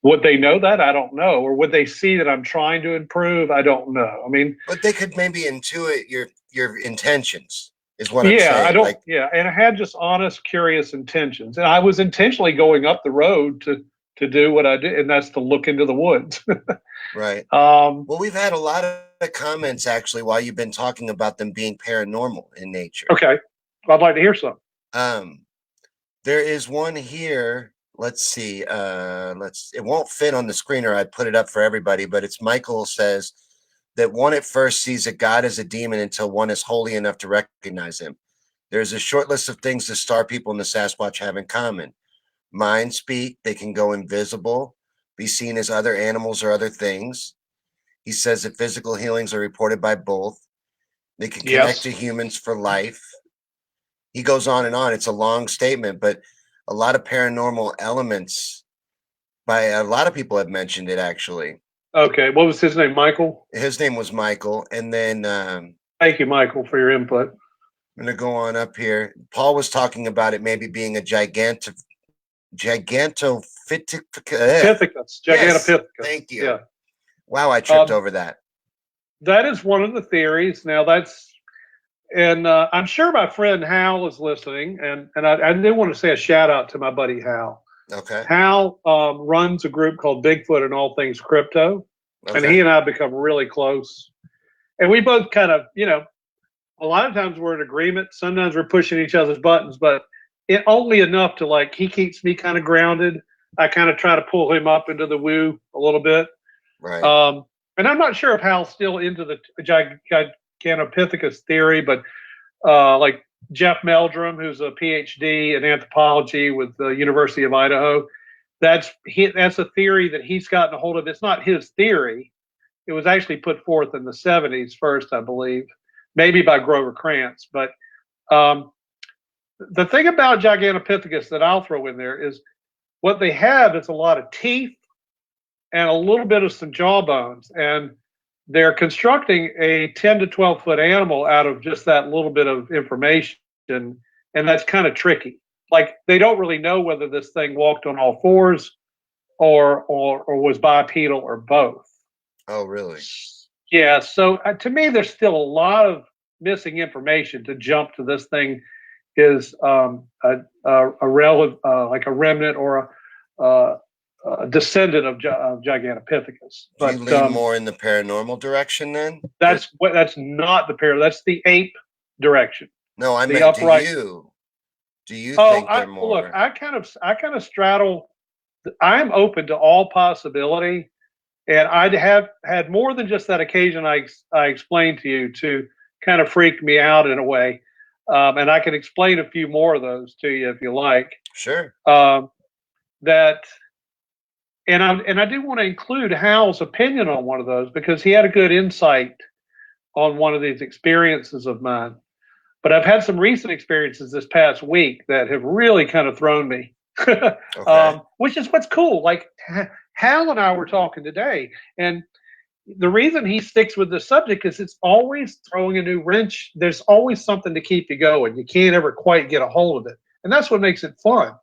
Would they know that? I don't know. Or would they see that I'm trying to improve? I don't know. I mean, But they could maybe intuit your intentions, is what I'm yeah, I saying. don't. Like, Yeah, and I had just honest, curious intentions, and I was intentionally going up the road to do what I did, and that's to look into the woods. right. um, Well, we've had a lot of comments actually while you've been talking about them being paranormal in nature. okay, I'd like to hear some. Um, there is one here. Let's see. It won't fit on the screen or I'd put it up for everybody, but it's Michael says that one at first sees a god as a demon until one is holy enough to recognize him. There's a short list of things the star people and the Sasquatch have in common. Mind speak, they can go invisible, be seen as other animals or other things. He says that physical healings are reported by both. They can connect Yes. to humans for life. He goes on and on. It's a long statement, but a lot of paranormal elements by a lot of people have mentioned it actually. Okay. What was his name? Michael. His name was Michael. And then Thank you, Michael, for your input. I'm going to go on up here. Paul was talking about it maybe being a gigantopithecus. Pithecus, Yes. Gigantopithecus. Thank you. Yeah. Wow, I tripped over that. That is one of the theories. Now and I'm sure my friend Hal is listening, and I do want to say a shout out to my buddy Hal. Okay. Hal runs a group called Bigfoot and All Things Crypto, and he and I have become really close. And we both kind of, a lot of times we're in agreement. Sometimes we're pushing each other's buttons, but only enough to like he keeps me kind of grounded. I kind of try to pull him up into the woo a little bit. Right. And I'm not sure if Hal's still into the Gigantopithecus theory, but like Jeff Meldrum, who's a PhD in anthropology with the University of Idaho, That's a theory that he's gotten a hold of. It's not his theory. It was actually put forth in the 70s first, I believe, maybe by Grover Krantz. But um, the thing about Gigantopithecus that I'll throw in there is what they have is a lot of teeth and a little bit of some jawbones. And they're constructing a 10 to 12 foot animal out of just that little bit of information. And that's kind of tricky. Like they don't really know whether this thing walked on all fours or was bipedal or both. Oh, really? Yeah. So to me, there's still a lot of missing information to jump to this thing is like a remnant or a descendant of Gigantopithecus. Do But you lean more in the paranormal direction then? that's not the pair. That's the ape direction. No, I the meant upright. Do you think they're more? Look, I kind of straddle. I'm open to all possibility, and I'd have had more than just that occasion I explained to you to kind of freak me out in a way, and I can explain a few more of those to you if you like. Sure. That, and I do want to include Hal's opinion on one of those because he had a good insight on one of these experiences of mine. But I've had some recent experiences this past week that have really kind of thrown me, Okay. which is what's cool. Like Hal and I were talking today, and the reason he sticks with the subject is it's always throwing a new wrench. There's always something to keep you going. You can't ever quite get a hold of it, and that's what makes it fun.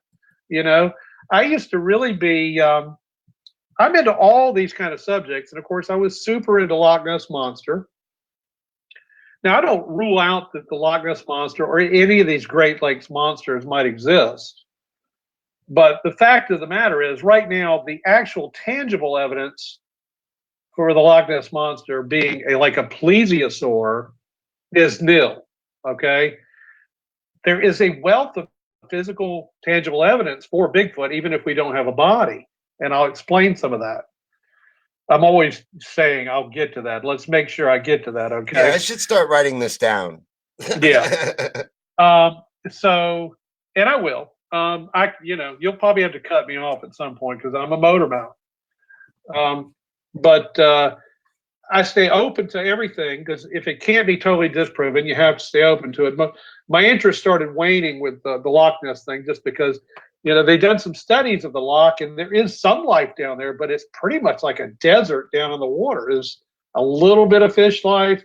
You know, I used to really be. I'm into all these kind of subjects, and of course, I was super into Loch Ness Monster. Now, I don't rule out that the Loch Ness Monster or any of these Great Lakes monsters might exist. But the fact of the matter is, right now, the actual tangible evidence for the Loch Ness Monster being like a plesiosaur is nil. Okay? There is a wealth of physical, tangible evidence for Bigfoot, even if we don't have a body. And I'll explain some of that. I'm always saying I'll get to that. Let's make sure I get to that. Okay. Yeah, I should start writing this down. Yeah. So, and I will. You'll probably have to cut me off at some point because I'm a motor mouth. But I stay open to everything because if it can't be totally disproven, you have to stay open to it. But my interest started waning with the Loch Ness thing just because they've done some studies of the loch, and there is some life down there, but it's pretty much like a desert down in the water. There's a little bit of fish life.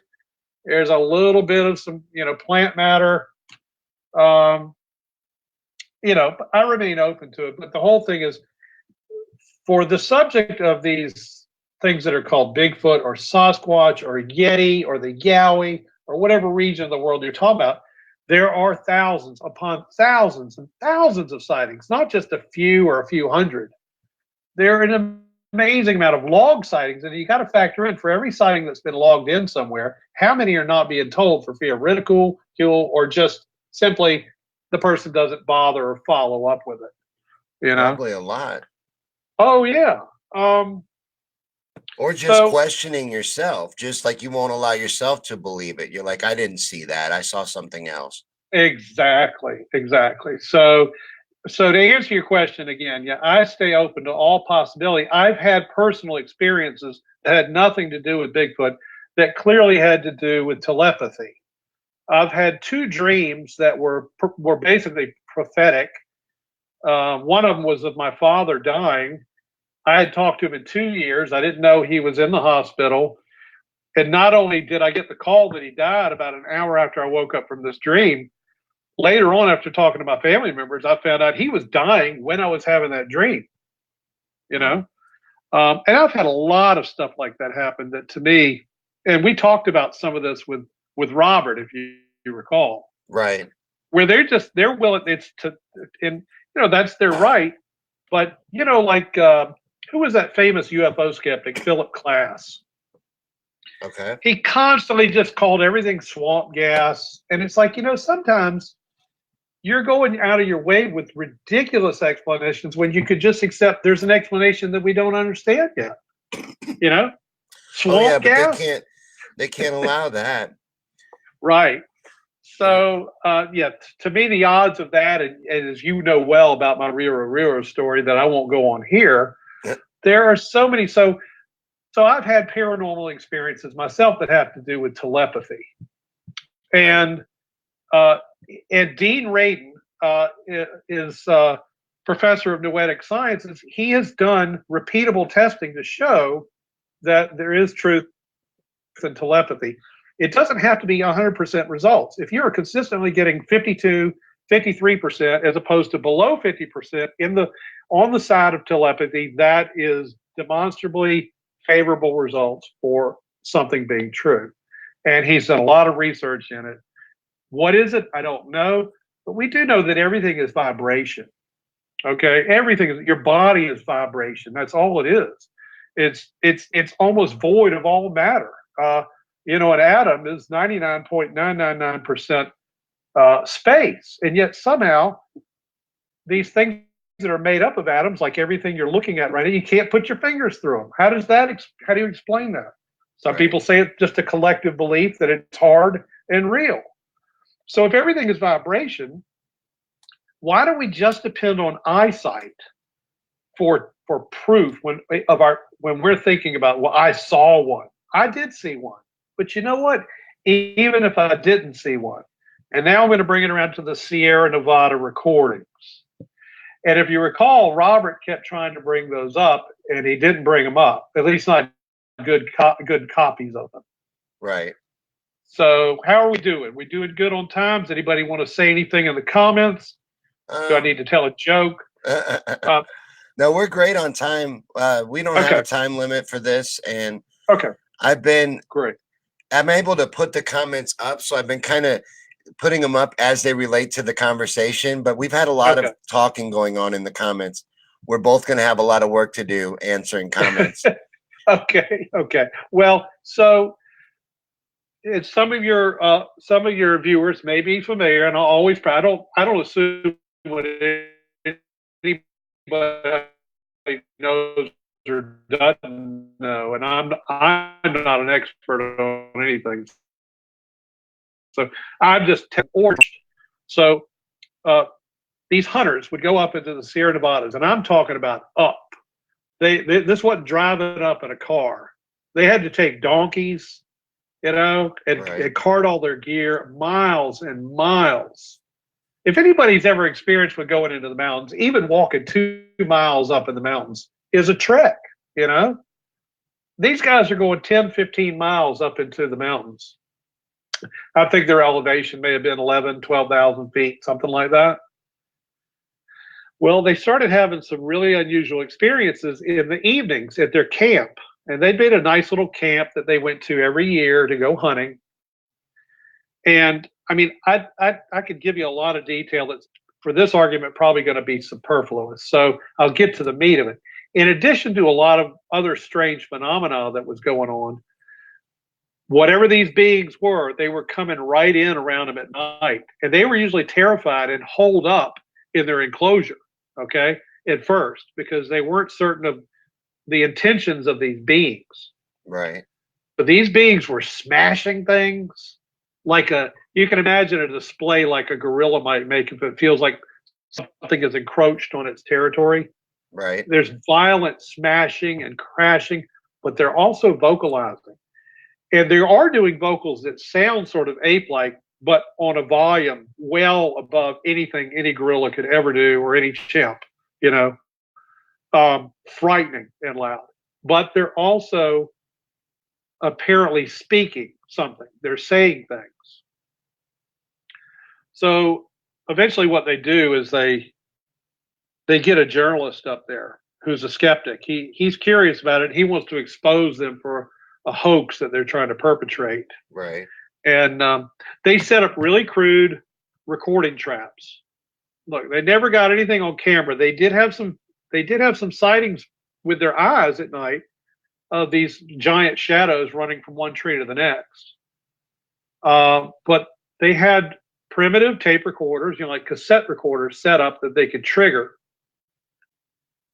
There's a little bit of some, plant matter. I remain open to it. But the whole thing is, for the subject of these things that are called Bigfoot or Sasquatch or Yeti or the Yowie or whatever region of the world you're talking about, there are thousands upon thousands and thousands of sightings, not just a few or a few hundred. There are an amazing amount of log sightings, and you got to factor in for every sighting that's been logged in somewhere, how many are not being told for fear of ridicule, or just simply the person doesn't bother or follow up with it. Probably a lot. Oh yeah. Or just questioning yourself, just like you won't allow yourself to believe it. You're like, I didn't see that. I saw something else. Exactly. So to answer your question again, yeah, I stay open to all possibility. I've had personal experiences that had nothing to do with Bigfoot that clearly had to do with telepathy. I've had two dreams that were basically prophetic. One of them was of my father dying. I had talked to him in 2 years. I didn't know he was in the hospital. And not only did I get the call that he died about an hour after I woke up from this dream, later on, after talking to my family members, I found out he was dying when I was having that dream. And I've had a lot of stuff like that happen that to me, and we talked about some of this with Robert, if you recall. Right. Where they're willing, that's their right. But, who was that famous UFO skeptic, Philip Klass? Okay. He constantly just called everything swamp gas. And it's like, sometimes you're going out of your way with ridiculous explanations when you could just accept there's an explanation that we don't understand yet. Swamp gas? They can't allow that. Right. So, yeah, to me, the odds of that, and as you know well about my Riro story that I won't go on here, there are so many. So I've had paranormal experiences myself that have to do with telepathy. Right. And Dean Radin is professor of noetic sciences. He has done repeatable testing to show that there is truth in telepathy. It doesn't have to be 100% results. If you're consistently getting 52, 53% as opposed to below 50% on the side of telepathy, that is demonstrably favorable results for something being true. And he's done a lot of research in it. What is it? I don't know. But we do know that everything is vibration. Okay, everything is, your body is vibration. That's all it is. It's almost void of all matter. An atom is 99.999% space, and yet somehow these things that are made up of atoms, like everything you're looking at right now, you can't put your fingers through them. How do you explain that? Some people say it's just a collective belief that it's hard and real. So if everything is vibration, why do we just depend on eyesight for proof when we're thinking about, well, I saw one. I did see one. But you know what? Even if I didn't see one, and now I'm going to bring it around to the Sierra Nevada recordings. And if you recall, Robert kept trying to bring those up, and he didn't bring them up, at least not good copies of them. Right. So how are we doing? We doing good on time? Does anybody want to say anything in the comments? Do I need to tell a joke? No, we're great on time. We don't have a time limit for this, and I'm able to put the comments up, so I've been kind of putting them up as they relate to the conversation. But we've had a lot of talking going on in the comments. We're both going to have a lot of work to do answering comments. Okay. Well, so it's some of your viewers may be familiar, and I don't assume what anybody knows or doesn't know, and I'm not an expert on anything, so I'm just orange. So these hunters would go up into the Sierra Nevadas, and I'm talking about up. This wasn't driving up in a car. They had to take donkeys, and cart all their gear miles and miles. If anybody's ever experienced with going into the mountains, even walking 2 miles up in the mountains is a trek, These guys are going 10, 15 miles up into the mountains. I think their elevation may have been 11, 12,000 feet, something like that. Well, they started having some really unusual experiences in the evenings at their camp. And they'd made a nice little camp that they went to every year to go hunting. And I mean, I could give you a lot of detail that's, for this argument, probably going to be superfluous. So I'll get to the meat of it. In addition to a lot of other strange phenomena that was going on, whatever these beings were, they were coming right in around them at night. And they were usually terrified and holed up in their enclosure, at first, because they weren't certain of the intentions of these beings. Right. But these beings were smashing things you can imagine a display like a gorilla might make if it feels like something is encroached on its territory. Right. There's violent smashing and crashing, but they're also vocalizing. And they are doing vocals that sound sort of ape-like, but on a volume well above anything any gorilla could ever do or any chimp, frightening and loud. But they're also apparently speaking something. They're saying things. So eventually what they do is they get a journalist up there who's a skeptic. He's curious about it. He wants to expose them for a hoax that they're trying to perpetrate. Right. And they set up really crude recording traps. Look, they never got anything on camera. They did have some sightings with their eyes at night of these giant shadows running from one tree to the next. But they had primitive tape recorders, like cassette recorders set up that they could trigger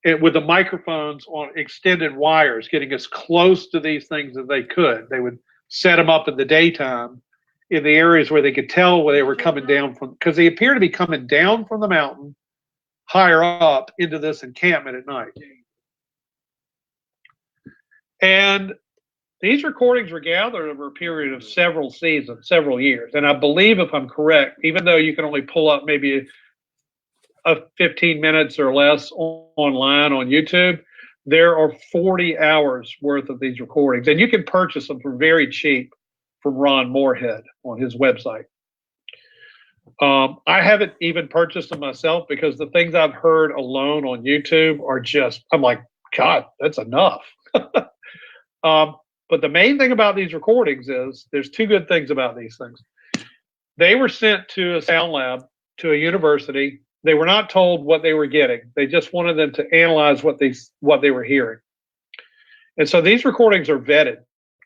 it with the microphones on extended wires, getting as close to these things as they could. They would set them up in the daytime in the areas where they could tell where they were coming down from, because they appear to be coming down from the mountain higher up into this encampment at night. And these recordings were gathered over a period of several seasons, several years. And I believe, if I'm correct, even though you can only pull up maybe a 15 minutes or less online on YouTube, there are 40 hours worth of these recordings. And you can purchase them for very cheap from Ron Moorhead on his website. I haven't even purchased them myself because the things I've heard alone on YouTube are just, I'm like, God, that's enough. But the main thing about these recordings is there's two good things about these things. They were sent to a sound lab, to a university. They were not told what they were getting. They just wanted them to analyze what they were hearing. And so these recordings are vetted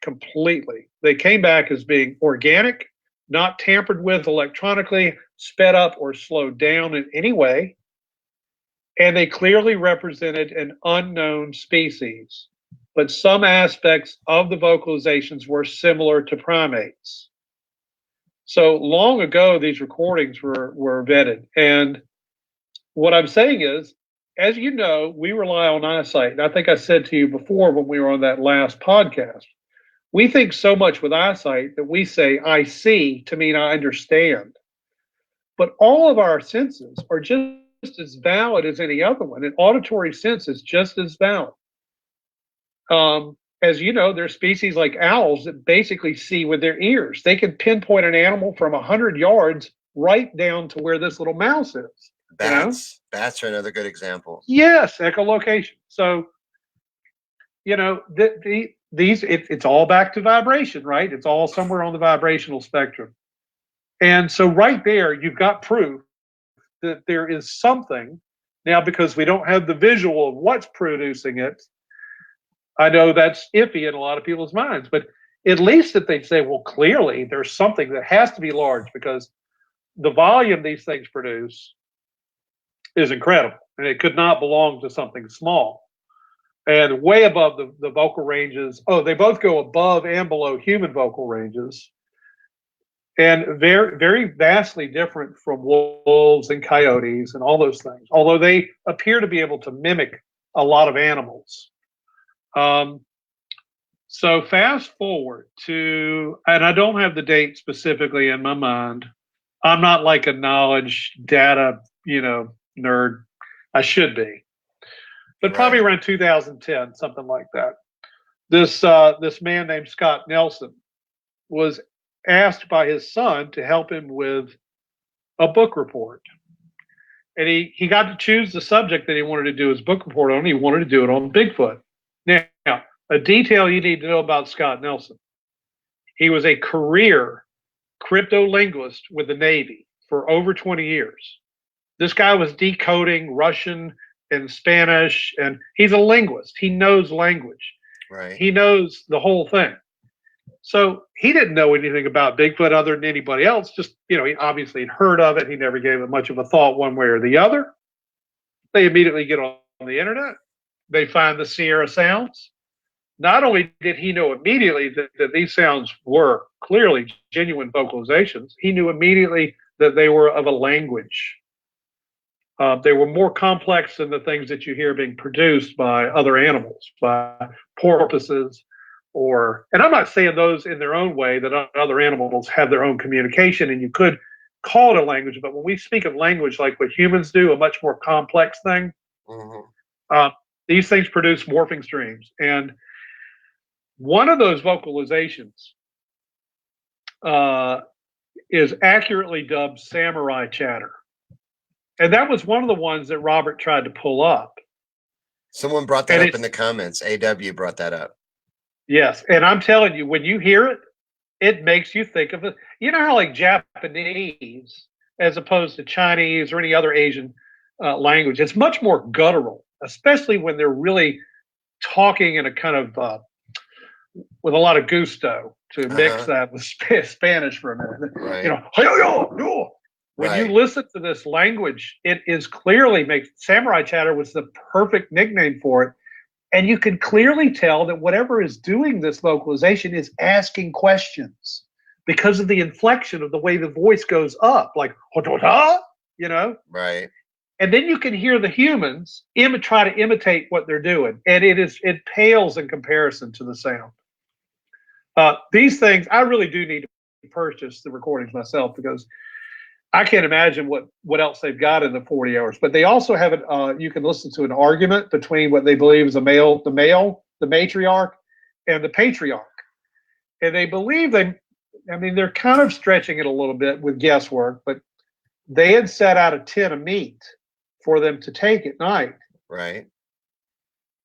completely. They came back as being organic, not tampered with electronically, sped up or slowed down in any way. And they clearly represented an unknown species. But some aspects of the vocalizations were similar to primates. So long ago, these recordings were vetted. And what I'm saying is, as you know, we rely on eyesight. And I think I said to you before when we were on that last podcast, we think so much with eyesight that we say, I see, to mean I understand. But all of our senses are just as valid as any other one. An auditory sense is just as valid. As you know, there's species like owls that basically see with their ears. They can pinpoint an animal from 100 yards right down to where this little mouse is. Bats are another good example. Yes, echolocation. So, it's all back to vibration, right? It's all somewhere on the vibrational spectrum. And so right there, you've got proof that there is something. Now, because we don't have the visual of what's producing it, I know that's iffy in a lot of people's minds, but at least that they say, well, clearly there's something that has to be large because the volume these things produce is incredible, and it could not belong to something small. And way above the vocal ranges. Oh, they both go above and below human vocal ranges, and very, very vastly different from wolves and coyotes and all those things, although they appear to be able to mimic a lot of animals. So fast forward to, and I don't have the date specifically in my mind. I'm not like a knowledge data, nerd. I should be, but probably around 2010, something like that. This man named Scott Nelson was asked by his son to help him with a book report. And he got to choose the subject that he wanted to do his book report on. He wanted to do it on Bigfoot. Now, a detail you need to know about Scott Nelson. He was a career cryptolinguist with the Navy for over 20 years. This guy was decoding Russian and Spanish, and he's a linguist. He knows language. Right. He knows the whole thing. So he didn't know anything about Bigfoot other than anybody else. Just, he obviously had heard of it. He never gave it much of a thought one way or the other. They immediately get on the internet. They find the Sierra sounds. Not only did he know immediately that these sounds were clearly genuine vocalizations, he knew immediately that they were of a language. They were more complex than the things that you hear being produced by other animals, by porpoises, and I'm not saying those in their own way, that other animals have their own communication and you could call it a language, but when we speak of language like what humans do, a much more complex thing, these things produce morphing streams. And one of those vocalizations is accurately dubbed samurai chatter. And that was one of the ones that Robert tried to pull up. Someone brought that up in the comments. AW brought that up. Yes. And I'm telling you, when you hear it, it makes you think of it. You know how like Japanese, as opposed to Chinese or any other Asian language, it's much more guttural, especially when they're really talking in a kind of with a lot of gusto, to mix that with Spanish for a minute. Right. When you listen to this language, it is clearly samurai chatter was the perfect nickname for it. And you can clearly tell that whatever is doing this vocalization is asking questions. because of the inflection of the way the voice goes up, like, you know? Right. And then you can hear the humans try to imitate what they're doing. And it pales in comparison to the sound. These things, I really do need to purchase the recordings myself because I can't imagine what else they've got in the 40 hours. But they also have it. You can listen to an argument between what they believe is the matriarch, and the patriarch, and they believe they're kind of stretching it a little bit with guesswork, but they had set out a tin of meat for them to take at night. Right.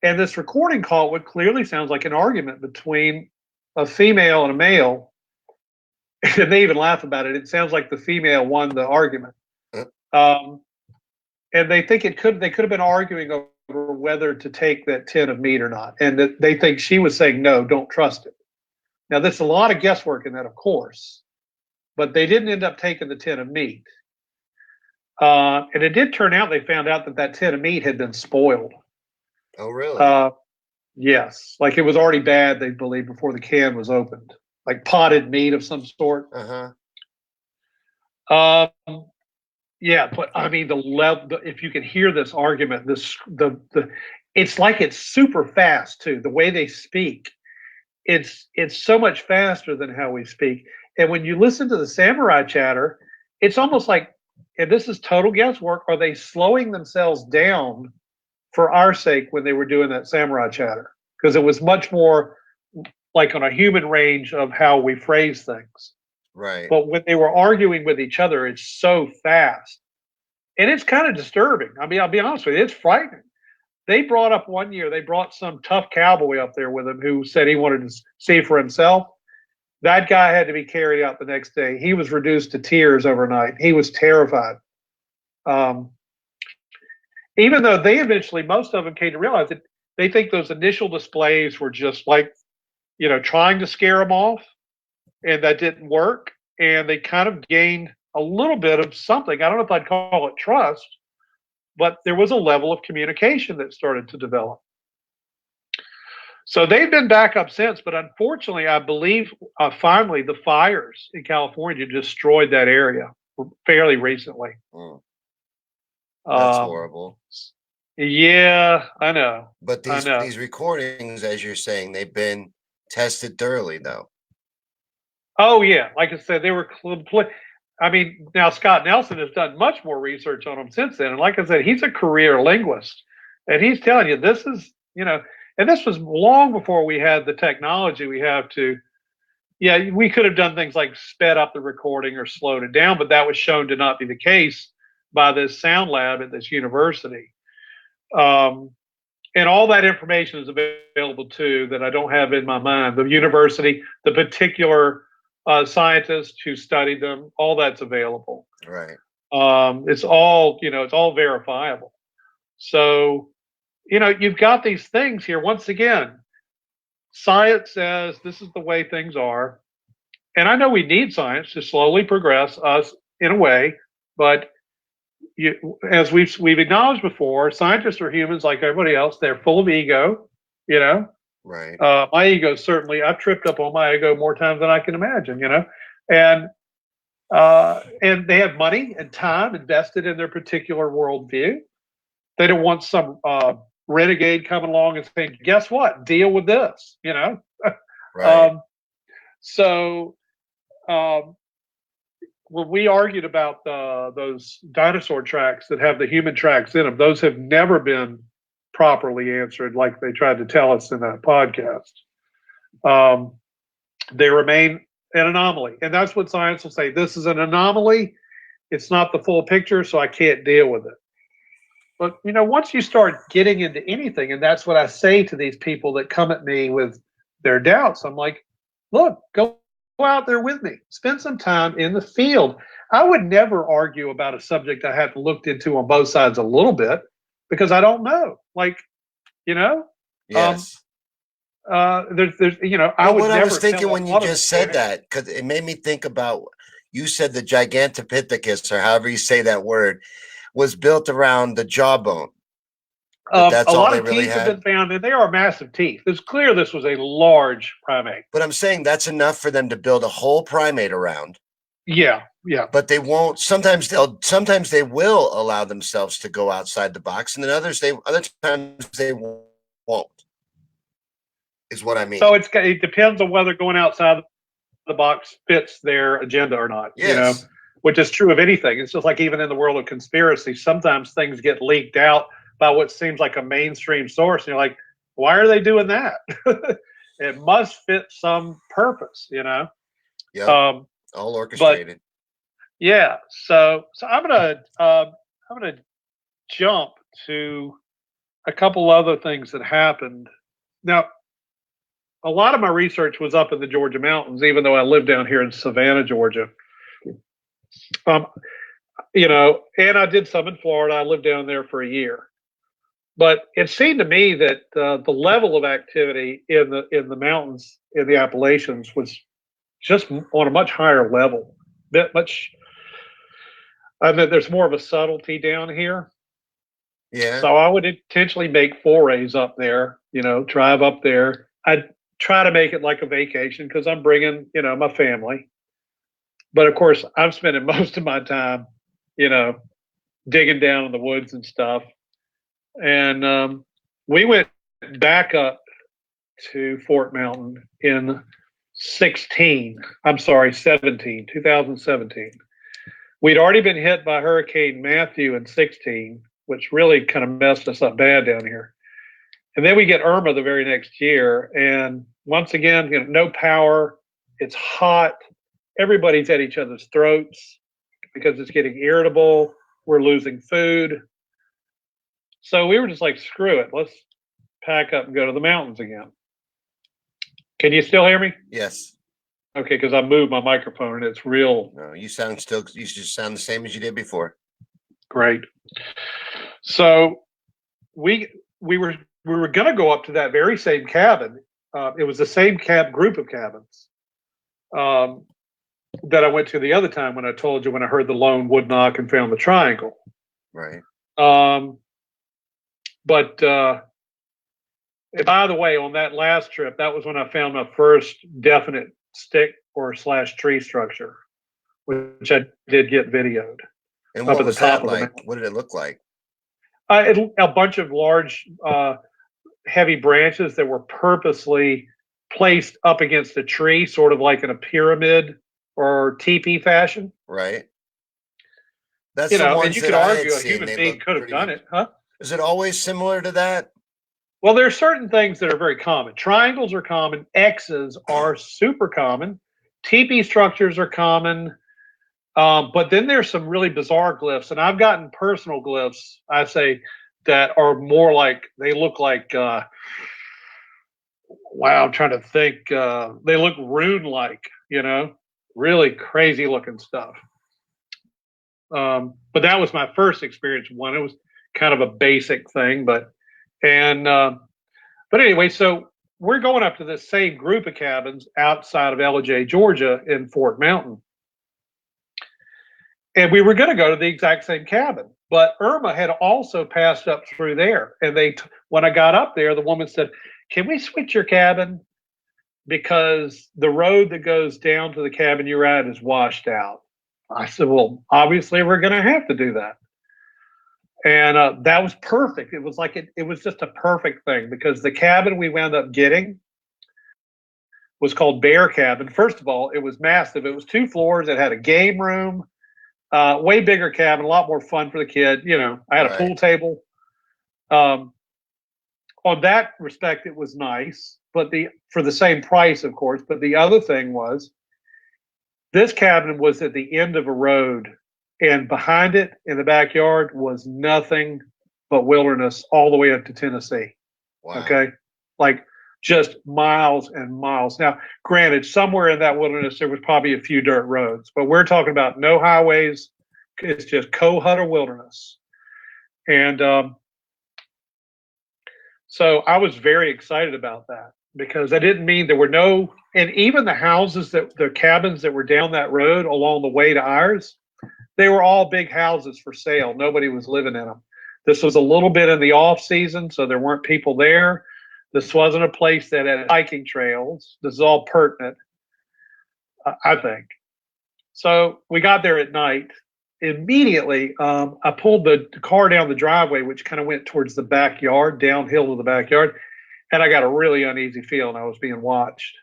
And this recording call would clearly sounds like an argument between a female and a male. And they even laugh about it. It sounds like the female won the argument. And they think they could have been arguing over whether to take that tin of meat or not. And that they think she was saying, no, don't trust it. Now, there's a lot of guesswork in that, of course, but they didn't end up taking the tin of meat. And it did turn out, they found out that tin of meat had been spoiled. Oh, really? Yes. Like it was already bad, they believe, before the can was opened. Like potted meat of some sort. Yeah, but I mean the level. If you can hear this argument, it's like it's super fast too. The way they speak, it's so much faster than how we speak. And when you listen to the samurai chatter, it's almost like, and this is total guesswork, are they slowing themselves down for our sake when they were doing that samurai chatter? Because it was much more like on a human range of how we phrase things. Right. But when they were arguing with each other, it's so fast. And it's kind of disturbing. I mean, I'll be honest with you, it's frightening. They brought up one year, they brought some tough cowboy up there with him who said he wanted to see for himself. That guy had to be carried out the next day. He was reduced to tears overnight. He was terrified. Even though they eventually, most of them came to realize that they think those initial displays were just like, trying to scare them off, and that didn't work. And they kind of gained a little bit of something. I don't know if I'd call it trust, but there was a level of communication that started to develop. So they've been back up since, but unfortunately, I believe finally the fires in California destroyed that area fairly recently. That's horrible. Yeah, I know. But these recordings, as you're saying, they've been tested thoroughly, though. Oh yeah, like I said, they were. I mean, now Scott Nelson has done much more research on them since then, and like I said, he's a career linguist, and he's telling you this is, and this was long before we had the technology we have to. Yeah, we could have done things like sped up the recording or slowed it down, but that was shown to not be the case by this sound lab at this university. And all that information is available too that I don't have in my mind. The university, the particular scientists who studied them, all that's available. Right. It's all, it's all verifiable. So, you've got these things here. Once again, science says this is the way things are. And I know we need science to slowly progress us in a way, but as we've acknowledged before, scientists are humans like everybody else. They're full of ego, Right. My ego, certainly, I've tripped up on my ego more times than I can imagine, and they have money and time invested in their particular worldview. They don't want some renegade coming along and saying, guess what? Deal with this, Right. When we argued about those dinosaur tracks that have the human tracks in them, those have never been properly answered like they tried to tell us in that podcast. They remain an anomaly. And that's what science will say. This is an anomaly. It's not the full picture, so I can't deal with it. But, once you start getting into anything, and that's what I say to these people that come at me with their doubts, I'm like, look, go out there with me. Spend some time in the field. I would never argue about a subject I haven't looked into on both sides a little bit because I don't know. Like, Yes. I would never. I was thinking when you just said that, because it made me think about, you said the Gigantopithecus, or however you say that word, was built around the jawbone. But that's A all lot they of really teeth have been had. found, and they are massive teeth. It's clear this was a large primate. But I'm saying that's enough for them to build a whole primate around. Yeah, yeah. But they won't. Sometimes they will allow themselves to go outside the box, and then other times they won't. Is what I So mean. it depends on whether going outside the box fits their agenda or not, Yes. which is true of anything. It's just like even in the world of conspiracy, sometimes things get leaked out by what seems like a mainstream source. And you're like, why are they doing that? It must fit some purpose. Yep. Um, All but orchestrated. yeah, so I'm gonna jump to a couple other things that happened. Now, a lot of my research was up in the Georgia mountains, even though I live down here in Savannah, Georgia. Um, and I did some in Florida. I lived down there for a year. But it seemed to me that the level of activity in the mountains in the Appalachians was just on a much higher level. That much. I mean, there's more of a subtlety down here. Yeah. So I would intentionally make forays up there. Drive up there. I'd try to make it like a vacation because I'm bringing my family. But of course, I'm spending most of my time, you know, digging down in the woods and stuff. And we went back up to Fort Mountain in 2017. We'd already been hit by Hurricane Matthew in 16, which really kind of messed us up bad down here. And then we get Irma the very next year. And once again, no power. It's hot. Everybody's at each other's throats because it's getting irritable. We're losing food. So we were just like, screw it. Let's pack up and go to the mountains again. Can you still hear me? Yes. Okay, because I moved my microphone and it's real. No, you just sound the same as you did before. Great. So we were going to go up to that very same cabin. It was the same group of cabins that I went to the other time when I told you when I heard the lone wood knock and found the triangle. Right. But by the way, on that last trip, that was when I found my first definite stick or / tree structure, which I did get videoed. And up what at was the top that of the like? What did it look like? A bunch of large, heavy branches that were purposely placed up against a tree, sort of like in a pyramid or teepee fashion. Right. That's the And ones you that could I had argue a seen. human They being look could have done pretty. it, huh? Is it always similar to that? Well, there are certain things that are very common. Triangles are common. X's are super common. Teepee structures are common. But then there's some really bizarre glyphs, and I've gotten personal glyphs, I say, that are more like, they look like, wow, I'm trying to think. They look rune-like, really crazy looking stuff. But that was my first experience. One, it was kind of a basic thing, but anyway, so we're going up to this same group of cabins outside of LJ, Georgia, in Fort Mountain. And we were going to go to the exact same cabin, but Irma had also passed up through there. And when I got up there, the woman said, "Can we switch your cabin? Because the road that goes down to the cabin you're at is washed out." I said, "Well, obviously we're going to have to do that." And that was perfect. It was like it was just a perfect thing because the cabin we wound up getting was called Bear Cabin. First of all, it was massive. It was 2 floors. It had a game room. Way bigger cabin, a lot more fun for the kid. I had a pool table. On that respect, it was nice, but for the same price, of course. But the other thing was, this cabin was at the end of a road, and behind it in the backyard was nothing but wilderness all the way up to Tennessee. Wow. Okay, like just miles and miles. Now, granted, somewhere in that wilderness there was probably a few dirt roads, but we're talking about no highways. It's just co-hutter wilderness. And so I was very excited about that because that didn't mean there were no, and even the cabins that were down that road along the way to ours, they were all big houses for sale. Nobody was living in them. This was a little bit in the off season, so there weren't people there. This wasn't a place that had hiking trails. This is all pertinent, I think. So we got there at night. Immediately, I pulled the car down the driveway, which kind of went towards the backyard, downhill to the backyard, and I got a really uneasy feeling I was being watched.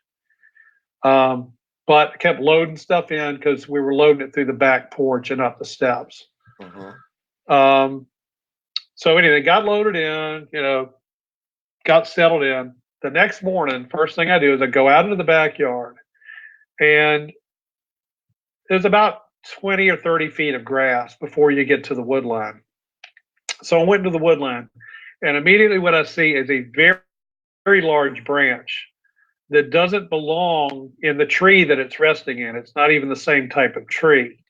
But I kept loading stuff in because we were loading it through the back porch and up the steps. Um, so anyway, got loaded in, got settled in. The next morning, first thing I do is I go out into the backyard, and there's about 20 or 30 feet of grass before you get to the wood line. So I went to the wood line, and immediately what I see is a very, very large branch that doesn't belong in the tree that it's resting in. It's not even the same type of tree.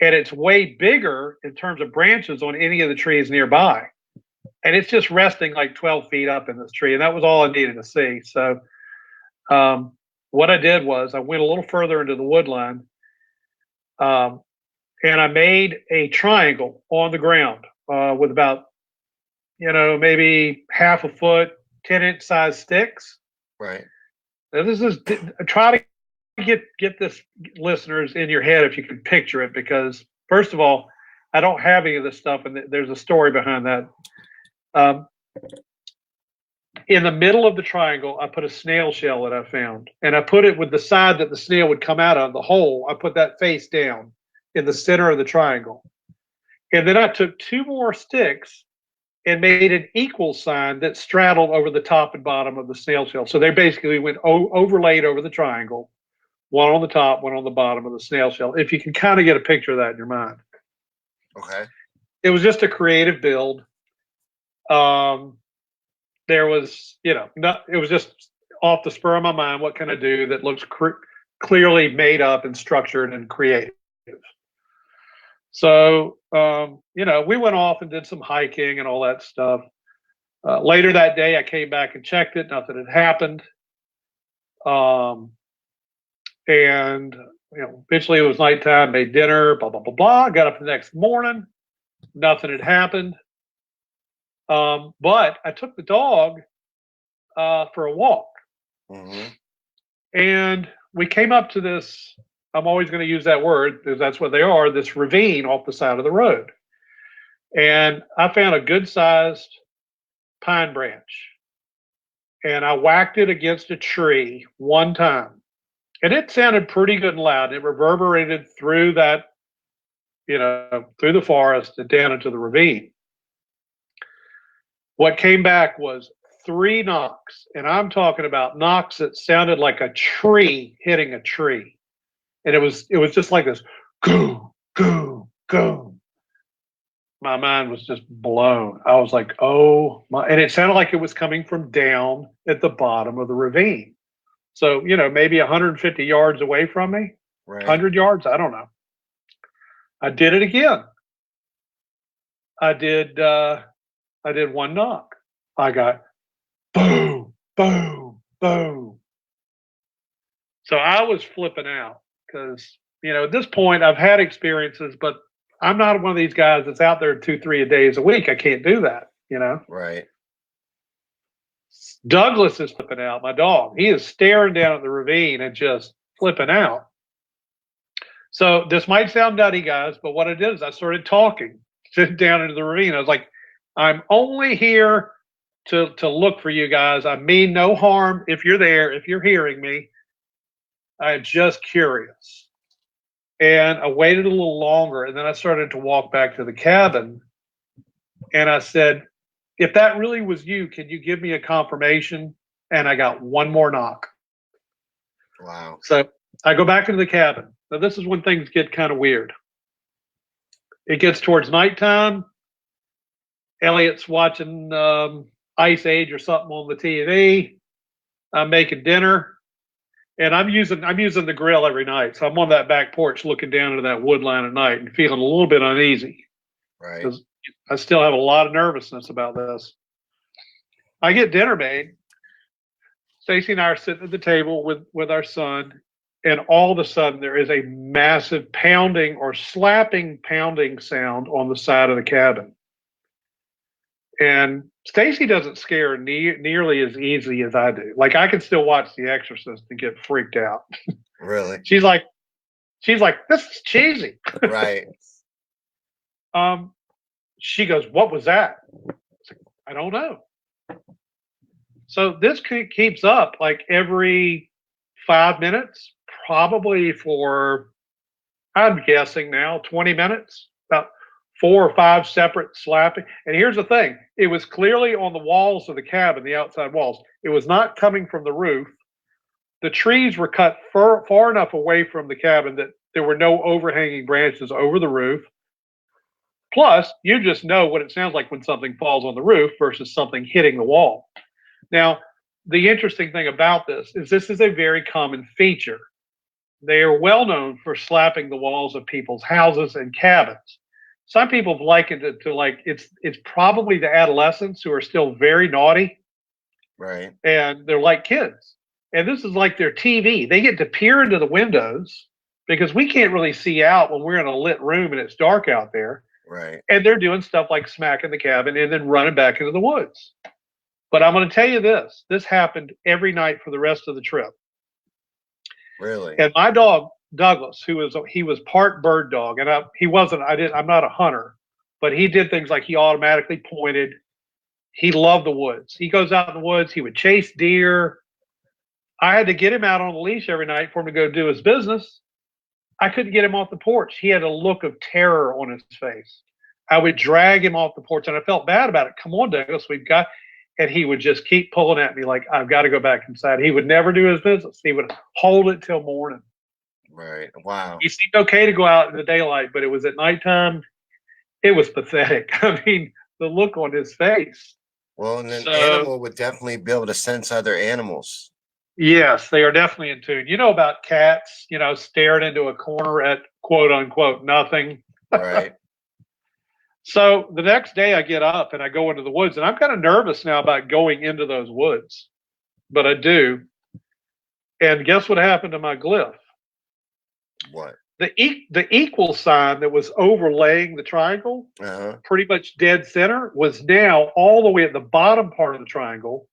And it's way bigger in terms of branches on any of the trees nearby. And it's just resting like 12 feet up in this tree. And that was all I needed to see. So what I did was I went a little further into the wood line, and I made a triangle on the ground with about, maybe half a foot, 10-inch size sticks. Right. Now this is try to get this, listeners, in your head if you can picture it, because first of all, I don't have any of this stuff, and there's a story behind that. In the middle of the triangle, I put a snail shell that I found, and I put it with the side that the snail would come out of, the hole. I put that face down in the center of the triangle. And then I took two more sticks and made an equal sign that straddled over the top and bottom of the snail shell. So they basically went overlaid over the triangle, one on the top, one on the bottom of the snail shell. If you can kind of get a picture of that in your mind. Okay. It was just a creative build. There was, it was just off the spur of my mind. What can I do that looks clearly made up and structured and creative? So, we went off and did some hiking and all that stuff. Later that day, I came back and checked it. Nothing had happened. And, eventually it was nighttime, made dinner, blah, blah, blah, blah. Got up the next morning. Nothing had happened. But I took the dog for a walk. Mm-hmm. And we came up to this, I'm always going to use that word because that's what they are, this ravine off the side of the road. And I found a good-sized pine branch. And I whacked it against a tree one time. And it sounded pretty good and loud. It reverberated through that, through the forest and down into the ravine. What came back was 3 knocks, and I'm talking about knocks that sounded like a tree hitting a tree. And it was just like this, goo, goo, goo. My mind was just blown. I was like, oh my, and it sounded like it was coming from down at the bottom of the ravine. So, maybe 150 yards away from me, Right. 100 yards, I don't know. I did it again. I did 1 knock. I got boom, boom, boom. So I was flipping out because, at this point I've had experiences, but I'm not one of these guys that's out there 2-3 days a week. I can't do that, Right. Douglas is flipping out, my dog. He is staring down at the ravine and just flipping out. So this might sound nutty, guys, but what I did is I started talking, sitting down into the ravine. I was like, I'm only here to look for you guys. I mean no harm if you're there, if you're hearing me. I'm just curious. And I waited a little longer, and then I started to walk back to the cabin. And I said, if that really was you, can you give me a confirmation? And I got 1 more knock. Wow. So I go back into the cabin. Now, this is when things get kind of weird. It gets towards nighttime. Elliot's watching Ice Age or something on the TV. I'm making dinner, and I'm using the grill every night. So I'm on that back porch looking down into that wood line at night and feeling a little bit uneasy. Right. Because I still have a lot of nervousness about this. I get dinner made. Stacy and I are sitting at the table with our son, and all of a sudden there is a massive pounding or slapping pounding sound on the side of the cabin. And Stacy doesn't scare nearly as easy as I do. Like I can still watch The Exorcist and get freaked out. Really? She's like, this is cheesy. Right. Um, she goes, what was that? I don't know. So this keeps up like every 5 minutes, probably for, I'm guessing now, 20 minutes, about 4 or 5 separate slapping. And here's the thing, it was clearly on the walls of the cabin, the outside walls. It was not coming from the roof. The trees were cut far enough away from the cabin that there were no overhanging branches over the roof. Plus, you just know what it sounds like when something falls on the roof versus something hitting the wall. Now, the interesting thing about this is a very common feature. They are well known for slapping the walls of people's houses and cabins. Some people have likened it to like it's probably the adolescents who are still very naughty, Right. and they're like kids. And this is like their TV. They get to peer into the windows because we can't really see out when we're in a lit room and it's dark out there. Right. And they're doing stuff like smacking the cabin and then running back into the woods. But I'm going to tell you this happened every night for the rest of the trip. Really? And my dog, Douglas, he was part bird dog, and I'm not a hunter, but he did things like he automatically pointed. He loved the woods. He goes out in the woods. He would chase deer. I had to get him out on the leash every night for him to go do his business. I couldn't get him off the porch. He had a look of terror on his face. I would drag him off the porch, and I felt bad about it. Come on, Douglas, and he would just keep pulling at me like, I've got to go back inside. He would never do his business. He would hold it till morning. Right. Wow. He seemed okay to go out in the daylight, but it was at nighttime. It was pathetic. I mean, the look on his face. Well, and an animal would definitely be able to sense other animals. Yes, they are definitely in tune. You know about cats, staring into a corner at quote unquote nothing. Right. So the next day I get up and I go into the woods, and I'm kind of nervous now about going into those woods, but I do. And guess what happened to my glyph? What? The equal sign that was overlaying the triangle, pretty much dead center, was now all the way at the bottom part of the triangle.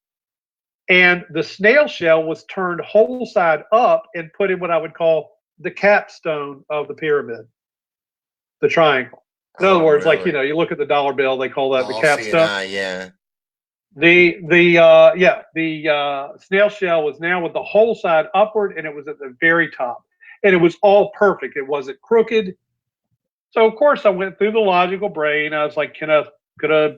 And the snail shell was turned whole side up and put in what I would call the capstone of the pyramid, the triangle. In other words, really? like, you look at the dollar bill, they call that the capstone. Yeah. The snail shell was now with the whole side upward, and it was at the very top, and it was all perfect. It wasn't crooked. So of course I went through the logical brain. I was like, could a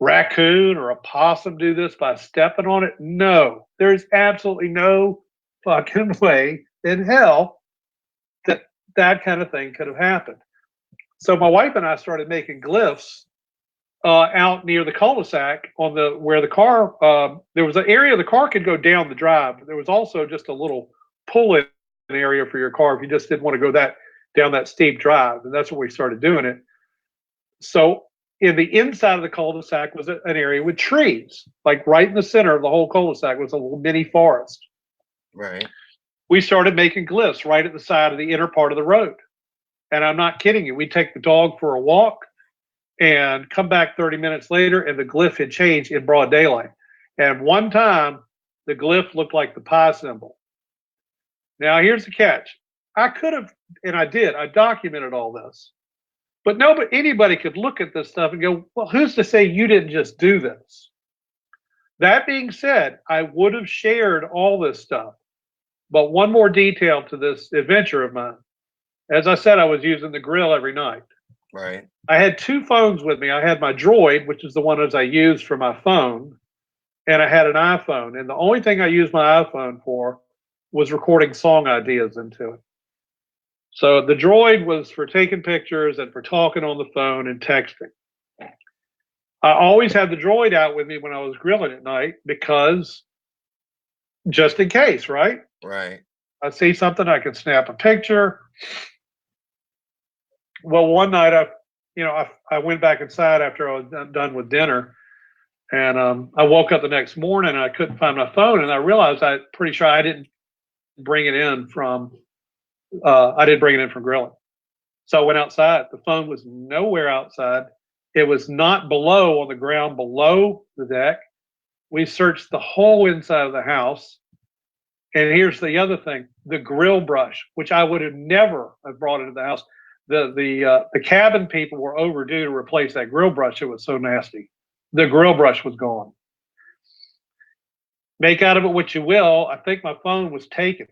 raccoon or a possum do this by stepping on it? No, there's absolutely no fucking way in hell that kind of thing could have happened. So my wife and I started making glyphs out near the cul-de-sac where the car, there was an area the car could go down the drive. But there was also just a little pull-in area for your car if you just didn't want to go down that steep drive. And that's where we started doing it. So in the inside of the cul-de-sac was an area with trees, like right in the center of the whole cul-de-sac was a little mini forest. Right. We started making glyphs right at the side of the inner part of the road. And I'm not kidding you. We'd take the dog for a walk and come back 30 minutes later, and the glyph had changed in broad daylight. And one time, the glyph looked like the pi symbol. Now, here's the catch. I could have, and I did, I documented all this. But anybody could look at this stuff and go, well, who's to say you didn't just do this? That being said, I would have shared all this stuff. But one more detail to this adventure of mine. As I said, I was using the grill every night. Right. I had 2 phones with me. I had my Droid, which is the one as I used for my phone, and I had an iPhone. And the only thing I used my iPhone for was recording song ideas into it. So the Droid was for taking pictures and for talking on the phone and texting. I always had the Droid out with me when I was grilling at night because just in case, right? Right. I see something, I can snap a picture. Well, one night I went back inside after I was done with dinner, and I woke up the next morning and I couldn't find my phone, and I realized I'm pretty sure I didn't bring it in from grilling. So I went outside. The phone was nowhere outside, It was not below on the ground below the deck. We searched the whole inside of the house. And here's the other thing: the grill brush, which I would have never have brought into the house. The cabin people were overdue to replace that grill brush. It was so nasty. The grill brush was gone. Make out of it what you will. I think my phone was taken.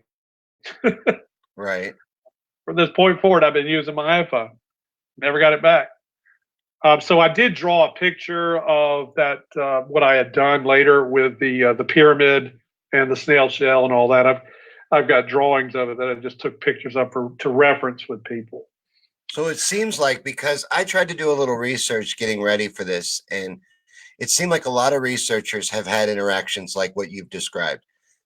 Right. From this point forward, I've been using my iPhone. Never got it back. So I did draw a picture of that, what I had done later with the pyramid and the snail shell and all that. I've got drawings of it that I just took pictures of to reference with people. So it seems like, because I tried to do a little research getting ready for this, and it seemed like a lot of researchers have had interactions like what you've described.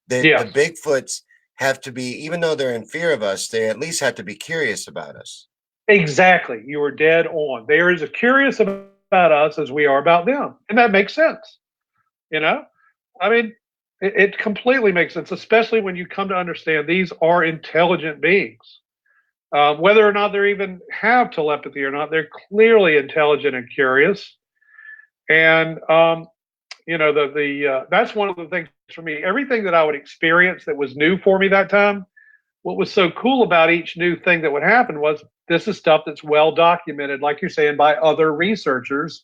That the Yes, Bigfoots have to be, even though they're in fear of us, they at least have to be curious about us. exactly. You were dead on. They are as curious about us as we are about them, and that makes sense. You know, I mean, it completely makes sense, especially when you come to understand these are intelligent beings. Whether or not they even have telepathy or not, they're clearly intelligent and curious. And that's one of the things for me. Everything that I would experience that was new for me that time, what was so cool about each new thing that would happen was this is stuff that's well documented, like you're saying, by other researchers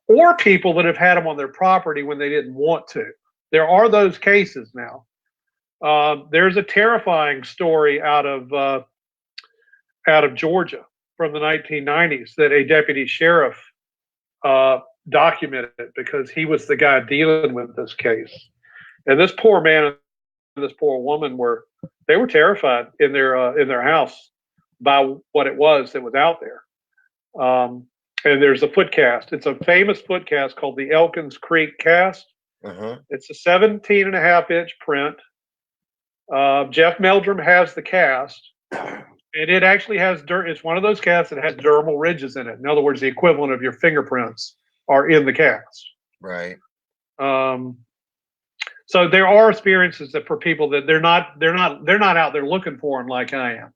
or people that have had them on their property when they didn't want to. There are those cases now. There's a terrifying story out of Georgia from the 1990s that a deputy sheriff documented because he was the guy dealing with this case. And this poor man and this poor woman were terrified in their house by what it was that was out there. And there's a foot cast. It's a famous foot cast called the Elkins Creek cast. Uh-huh. It's a 17 and a half inch print. Jeff Meldrum has the cast. And it actually has dirt. It's one of those casts that has dermal ridges in it. In other words, the equivalent of your fingerprints are in the cast. Right. So there are experiences that for people that they're not out there looking for them like I am,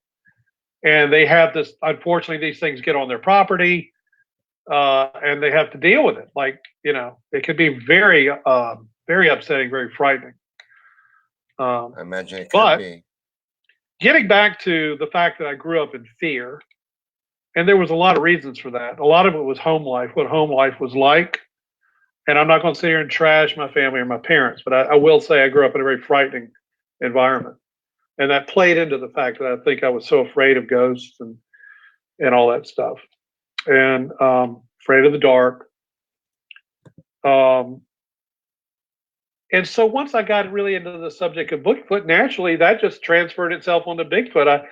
and they have this. Unfortunately, these things get on their property, and they have to deal with it. Like it can be very, very upsetting, very frightening. I imagine it could be. Getting back to the fact that I grew up in fear, and there was a lot of reasons for that. A lot of it was home life, what home life was like. And I'm not going to sit here and trash my family or my parents, but I will say I grew up in a very frightening environment. And that played into the fact that I think I was so afraid of ghosts and all that stuff. And afraid of the dark. And so once I got really into the subject of Bigfoot, naturally that just transferred itself onto Bigfoot.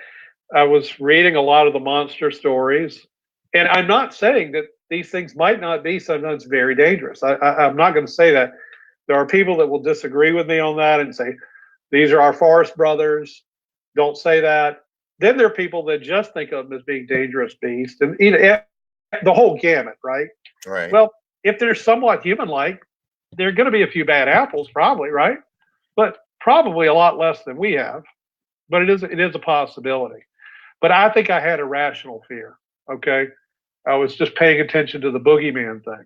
I was reading a lot of the monster stories, and I'm not saying that these things might not be sometimes very dangerous. I'm not going to say that. There are people that will disagree with me on that and say, these are our forest brothers. Don't say that. Then there are people that just think of them as being dangerous beasts, and the whole gamut, right? Right. Well, if they're somewhat human-like, there are going to be a few bad apples, probably, right? But probably a lot less than we have. But it is a possibility. But I think I had a rational fear. Okay, I was just paying attention to the boogeyman thing.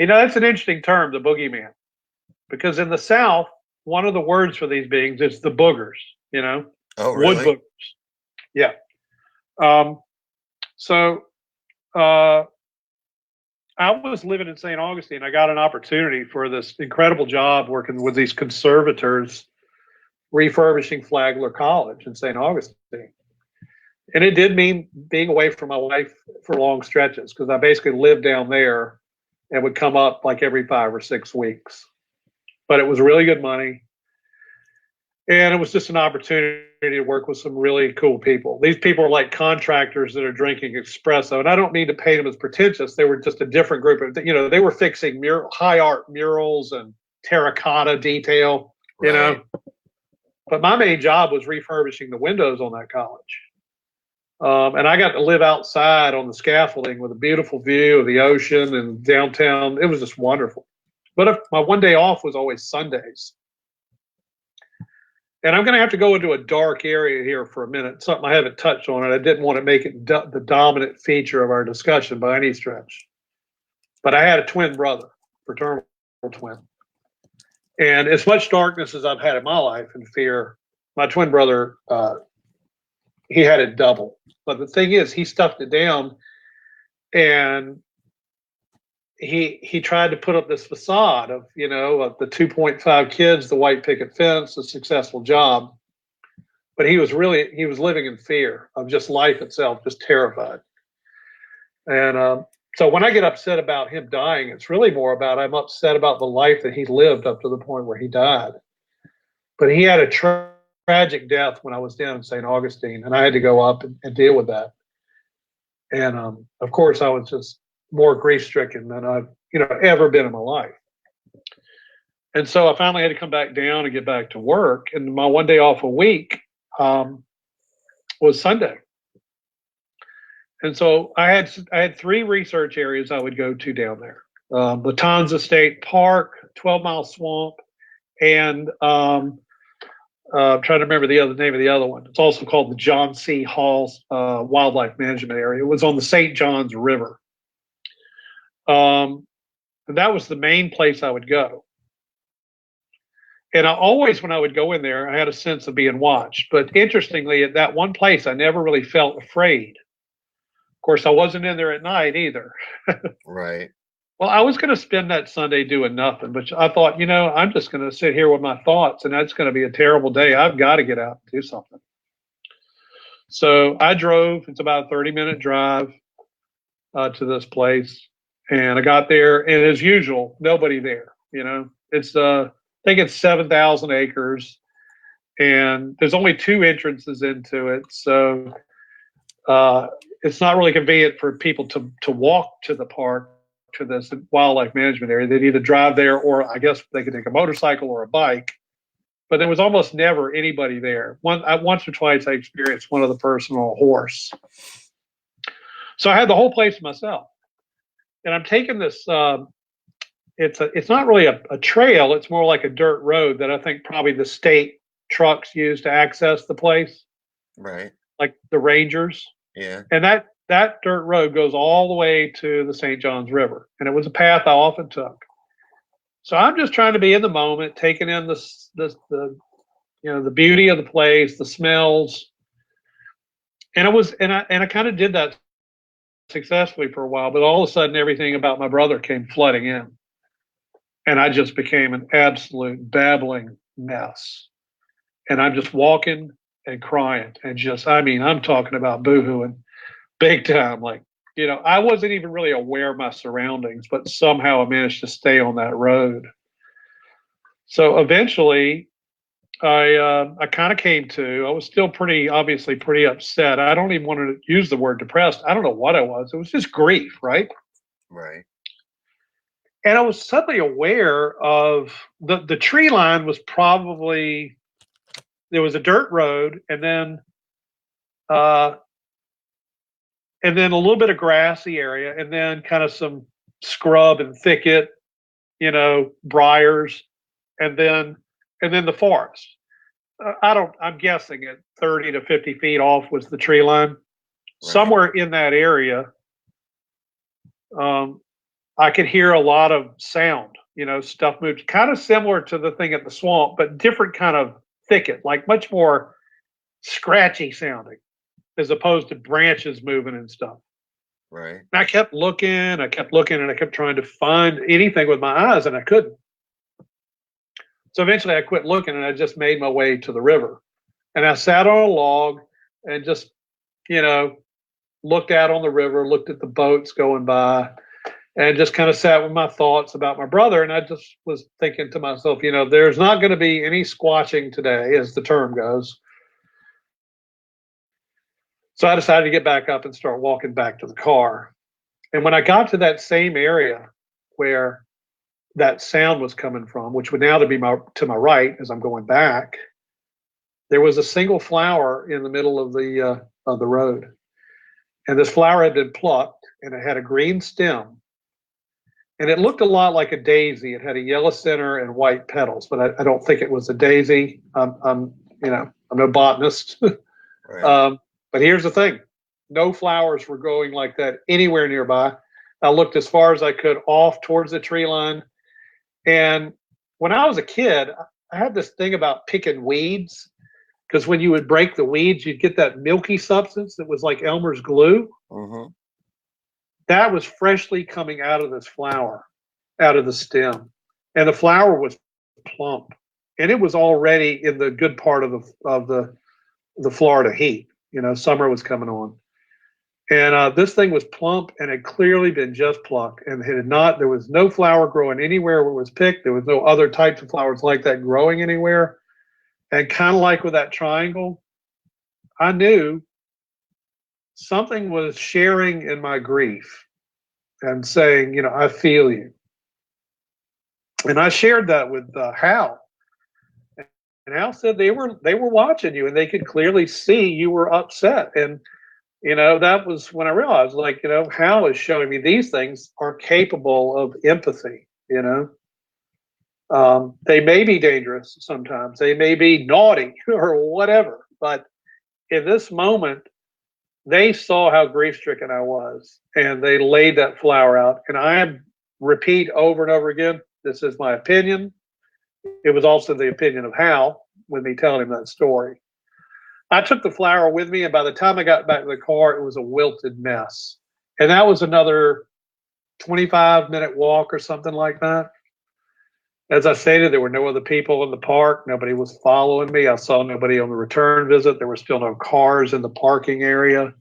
That's an interesting term, the boogeyman, because in the South, one of the words for these beings is the boogers. Oh, really? Wood boogers. Yeah. So I was living in St. Augustine. I got an opportunity for this incredible job working with these conservators refurbishing Flagler College in St. Augustine. And it did mean being away from my wife for long stretches because I basically lived down there and would come up like every 5 or 6 weeks. But it was really good money. And it was just an opportunity to work with some really cool people. These people are like contractors that are drinking espresso. And I don't mean to paint them as pretentious. They were just a different group of, they were fixing high art murals and terracotta detail, Right. But my main job was refurbishing the windows on that college. And I got to live outside on the scaffolding with a beautiful view of the ocean and downtown. It was just wonderful. But my one day off was always Sundays. And I'm going to have to go into a dark area here for a minute, something I haven't touched on, and I didn't want to make it the dominant feature of our discussion by any stretch. But I had a twin brother, fraternal twin. And as much darkness as I've had in my life and fear, my twin brother, he had it double. But the thing is, he stuffed it down, and he tried to put up this facade of, of the 2.5 kids, the white picket fence, a successful job. But he was living in fear of just life itself, just terrified. And so when I get upset about him dying, it's really more about I'm upset about the life that he lived up to the point where he died. But he had a tragic death when I was down in St. Augustine, and I had to go up and deal with that. And of course, I was just more grief-stricken than I've ever been in my life. And so I finally had to come back down and get back to work. And my one day off a week was Sunday. And so I had 3 research areas I would go to down there: Latanza State Park, 12 Mile Swamp, and I'm trying to remember the name of the other one. It's also called the John C. Hall Wildlife Management Area. It was on the St. Johns River. And that was the main place I would go. And I always, when I would go in there, I had a sense of being watched. But interestingly, at that one place, I never really felt afraid. Of course, I wasn't in there at night either. Right. Well, I was going to spend that Sunday doing nothing, but I thought, I'm just going to sit here with my thoughts, and that's going to be a terrible day. I've got to get out and do something. So I drove. It's about a 30-minute drive to this place. And I got there, and as usual, nobody there. It's I think it's 7,000 acres, and there's only 2 entrances into it, so it's not really convenient for people to walk to the park, to this wildlife management area. They'd either drive there, or I guess they could take a motorcycle or a bike. But there was almost never anybody there. Once or twice I experienced one other person on a horse. So I had the whole place to myself. And I'm taking this, it's not really a trail, it's more like a dirt road that I think probably the state trucks use to access the place. Right. Like the rangers. Yeah. And that dirt road goes all the way to the St. Johns River. And it was a path I often took. So I'm just trying to be in the moment, taking in the beauty of the place, the smells. And I kind of did that successfully for a while, but all of a sudden everything about my brother came flooding in. And I just became an absolute babbling mess. And I'm just walking and crying and I'm talking about boohooing big time. Like, I wasn't even really aware of my surroundings, but somehow I managed to stay on that road. So eventually I kind of came to. I was still pretty upset. I don't even want to use the word depressed. I don't know what I was. It was just grief, right? Right. And I was suddenly aware of the tree line was probably, there was a dirt road, and then a little bit of grassy area, and then kind of some scrub and thicket, briars, and then the forest. I'm guessing at 30 to 50 feet off was the tree line. Right. Somewhere in that area, I could hear a lot of sound, stuff moved, kind of similar to the thing at the swamp, but different kind of thicket, like much more scratchy sounding, as opposed to branches moving and stuff. Right. And I kept looking, and I kept trying to find anything with my eyes, and I couldn't. So eventually I quit looking, and I just made my way to the river. And I sat on a log and just, looked out on the river, looked at the boats going by, and just kind of sat with my thoughts about my brother. And I just was thinking to myself, there's not going to be any squatching today, as the term goes. So I decided to get back up and start walking back to the car. And when I got to that same area where that sound was coming from, which would now be to my right as I'm going back, there was a single flower in the middle of the road. And this flower had been plucked, and it had a green stem. And it looked a lot like a daisy. It had a yellow center and white petals, but I don't think it was a daisy. I'm I'm no botanist. Right. But here's the thing: no flowers were growing like that anywhere nearby. I looked as far as I could off towards the tree line. And when I was a kid, I had this thing about picking weeds because when you would break the weeds, you'd get that milky substance that was like Elmer's glue. Mm-hmm. That was freshly coming out of this flower, out of the stem. And the flower was plump. And it was already in the good part of the Florida heat. Summer was coming on. And this thing was plump and had clearly been just plucked, and there was no flower growing anywhere where it was picked. There was no other types of flowers like that growing anywhere. And kind of like with that triangle, I knew something was sharing in my grief and saying, I feel you. And I shared that with Hal. And Hal said they were watching you and they could clearly see you were upset. And that was when I realized, Hal is showing me these things are capable of empathy. They may be dangerous sometimes, they may be naughty or whatever, but in this moment, they saw how grief stricken I was, and they laid that flower out. And I repeat over and over again, this is my opinion. It was also the opinion of Hal with me telling him that story. I took the flower with me, and by the time I got back to the car, it was a wilted mess. And that was another 25-minute walk or something like that. As I stated, there were no other people in the park. Nobody was following me. I saw nobody on the return visit. There were still no cars in the parking area.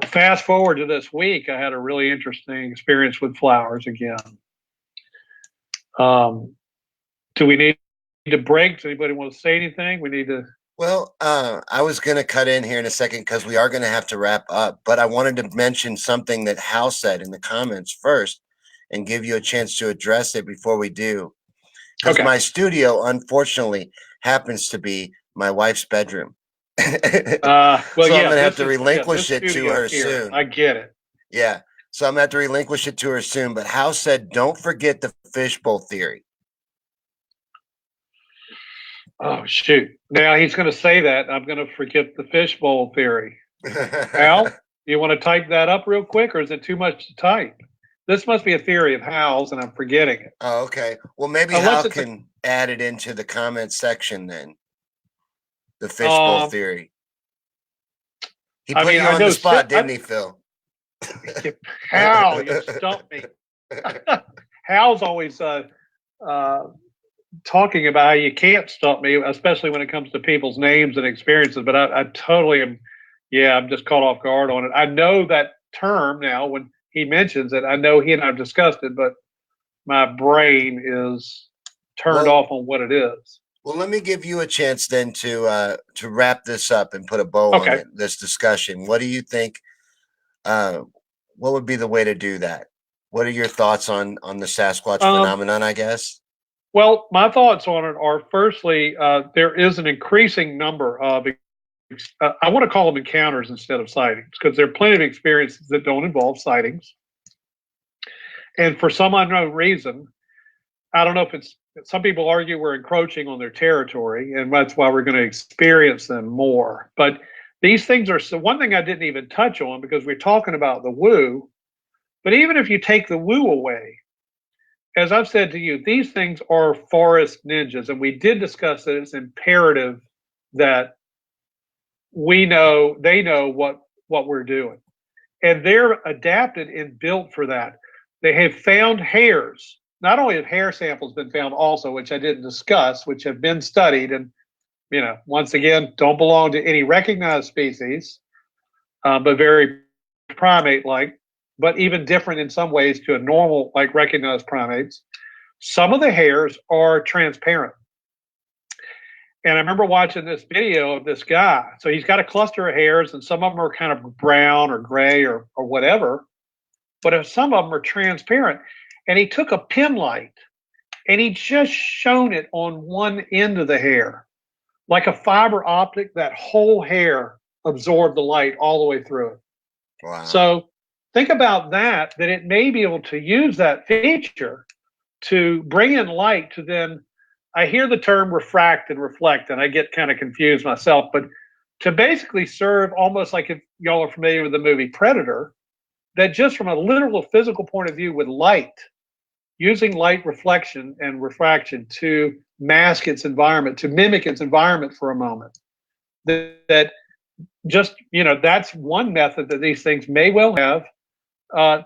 Fast forward to this week, I had a really interesting experience with flowers again. Do we need to break? Does anybody want to say anything? We need to. Well, I was going to cut in here in a second because we are going to have to wrap up, but I wanted to mention something that Hal said in the comments first and give you a chance to address it before we do. Because my studio, unfortunately, happens to be my wife's bedroom. So I'm going to have to relinquish it to her soon. I get it. Yeah. So I'm going to have to relinquish it to her soon. But Hal said, don't forget the fishbowl theory. Oh, shoot. Now he's going to say that. I'm going to forget the fishbowl theory. Hal, you want to type that up real quick, or is it too much to type? This must be a theory of Hal's, and I'm forgetting it. Oh, okay. Well, maybe Hal can add it into the comment section then. The fishbowl theory. He put you on the spot, didn't he, Phil? Hal, you stumped me. Hal's always talking about how you can't stump me, especially when it comes to people's names and experiences. But I totally am. Yeah, I'm just caught off guard on it. I know that term now when he mentions it. I know he and I've discussed it, but my brain is turned off on what it is. Well, let me give you a chance then to wrap this up and put a bow on it, this discussion. What do you think? What would be the way to do that? What are your thoughts on the Sasquatch phenomenon, I guess? Well, my thoughts on it are, firstly, there is an increasing number of, I want to call them encounters instead of sightings, because there are plenty of experiences that don't involve sightings. And for some unknown reason, I don't know if it's, some people argue we're encroaching on their territory, and that's why we're going to experience them more. But these things are, so one thing I didn't even touch on, because we're talking about the woo, but even if you take the woo away, as I've said to you, these things are forest ninjas, and we did discuss that it's imperative that we know, they know what we're doing. And they're adapted and built for that. They have found hairs. Not only have hair samples been found also, which I didn't discuss, which have been studied and, once again, don't belong to any recognized species, but very primate-like, but even different in some ways to a normal, like recognized primates. Some of the hairs are transparent. And I remember watching this video of this guy. So he's got a cluster of hairs, and some of them are kind of brown or gray or whatever, but some of them are transparent. And he took a pin light and he just shone it on one end of the hair, like a fiber optic. That whole hair absorbed the light all the way through it. Wow. So think about that it may be able to use that feature to bring in light to then I hear the term refract and reflect, and I get kind of confused myself. But to basically serve almost like if y'all are familiar with the movie Predator, that just from a literal physical point of view with light, using light reflection and refraction to mask its environment, to mimic its environment for a moment, that just, that's one method that these things may well have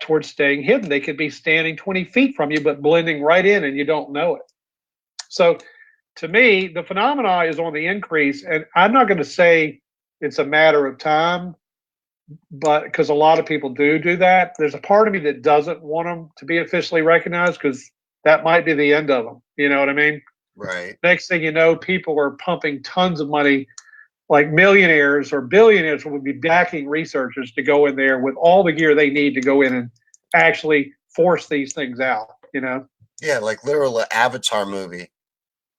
towards staying hidden. They could be standing 20 feet from you, but blending right in and you don't know it. So to me, the phenomena is on the increase. And I'm not going to say it's a matter of time, but because a lot of people do that. There's a part of me that doesn't want them to be officially recognized because that might be the end of them. You know what I mean? Right. Next thing you know, people are pumping tons of money, like millionaires or billionaires will be backing researchers to go in there with all the gear they need to go in and actually force these things out, Yeah, like literal Avatar movie.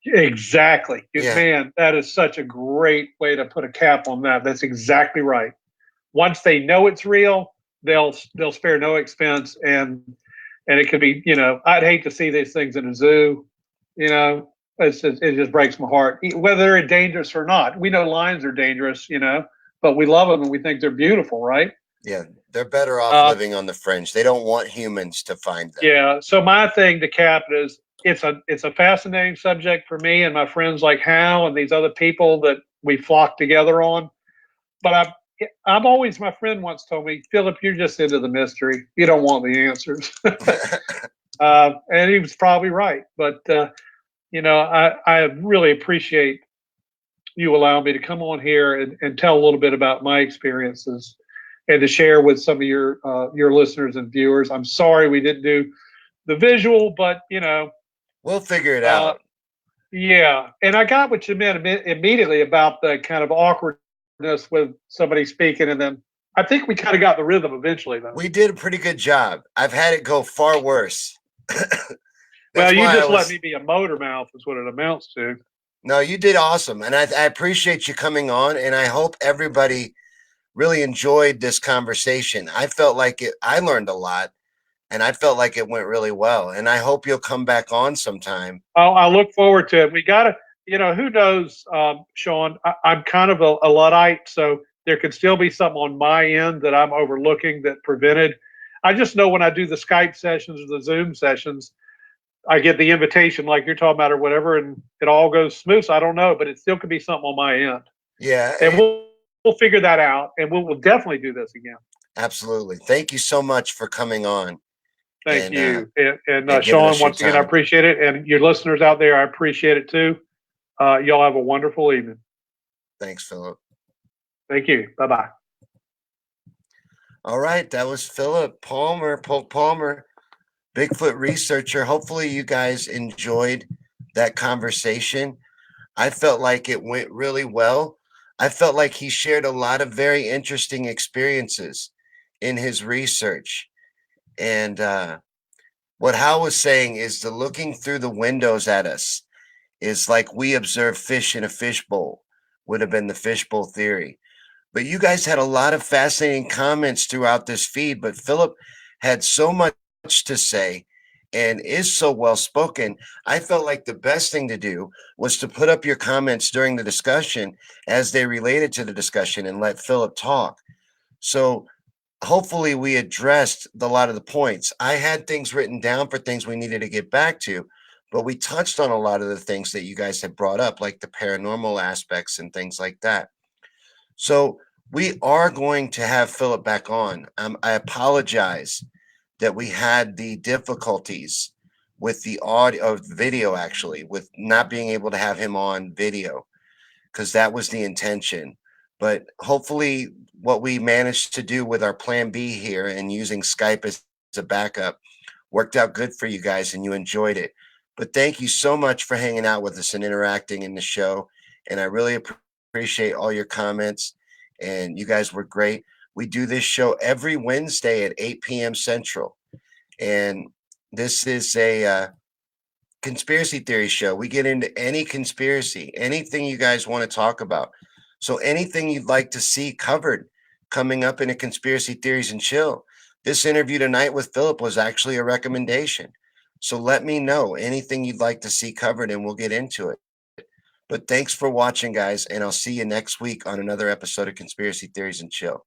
Exactly. Yeah. Man, that is such a great way to put a cap on that. That's exactly right. Once they know it's real, they'll spare no expense, and it could be, I'd hate to see these things in a zoo, it just breaks my heart, whether they're dangerous or not. We know lions are dangerous, but we love them and we think they're beautiful, right? Yeah. They're better off Uh, living on the fringe. They don't want humans to find them. yeah. So my thing to cap it is it's a fascinating subject for me and my friends like Hal and these other people that we flock together on. But I'm always, my friend once told me, Philip, you're just into the mystery. You don't want the answers. And he was probably right. But, I really appreciate you allowing me to come on here and tell a little bit about my experiences and to share with some of your listeners and viewers. I'm sorry we didn't do the visual, but, We'll figure it uh, out. yeah. And I got what you meant immediately about the kind of awkwardness with somebody speaking. And then I think we kind of got the rhythm eventually, though. We did a pretty good job. I've had it go far worse. Well, That's you why I just let was. me be a motor mouth, is what it amounts to. No, you did awesome. And I appreciate you coming on. And I hope everybody really enjoyed this conversation. I felt like I learned a lot and I felt like it went really well. And I hope you'll come back on sometime. I look forward to it. We got to, who knows, Sean? I'm kind of a Luddite, so there could still be something on my end that I'm overlooking that prevented. I just know when I do the Skype sessions or the Zoom sessions, I get the invitation like you're talking about or whatever, and it all goes smooth. So I don't know, but it still could be something on my end. Yeah, And we'll figure that out, and we'll definitely do this again. absolutely. Thank you so much for coming on Thank and you. And giving Sean, us your once again, I time. appreciate it. And your listeners out there, I appreciate it too. Y'all have a wonderful evening. Thanks, Philip. Thank you. Bye bye. All right, that was Philip Palmer, Polk Palmer, Bigfoot researcher. Hopefully, you guys enjoyed that conversation. I felt like it went really well. I felt like he shared a lot of very interesting experiences in his research. And what Hal was saying is the looking through the windows at us is like we observe fish in a fishbowl, would have been the fishbowl theory. But you guys had a lot of fascinating comments throughout this feed, but Philip had so much to say and is so well spoken. I felt like the best thing to do was to put up your comments during the discussion as they related to the discussion and let Philip talk. So hopefully we addressed a lot of the points. I had things written down for things we needed to get back to, but we touched on a lot of the things that you guys had brought up, like the paranormal aspects and things like that. So we are going to have Philip back on. I apologize that we had the difficulties with the audio, video, actually, with not being able to have him on video, because that was the intention. But hopefully, what we managed to do with our plan B here and using Skype as a backup worked out good for you guys and you enjoyed it. But thank you so much for hanging out with us and interacting in the show. And I really appreciate all your comments. And you guys were great. We do this show every Wednesday at 8 p.m. Central. And this is a conspiracy theory show. We get into any conspiracy, anything you guys want to talk about. So anything you'd like to see covered coming up in a conspiracy theories and chill. This interview tonight with Philip was actually a recommendation. So let me know anything you'd like to see covered and we'll get into it. But thanks for watching, guys, and I'll see you next week on another episode of Conspiracy Theories and Chill.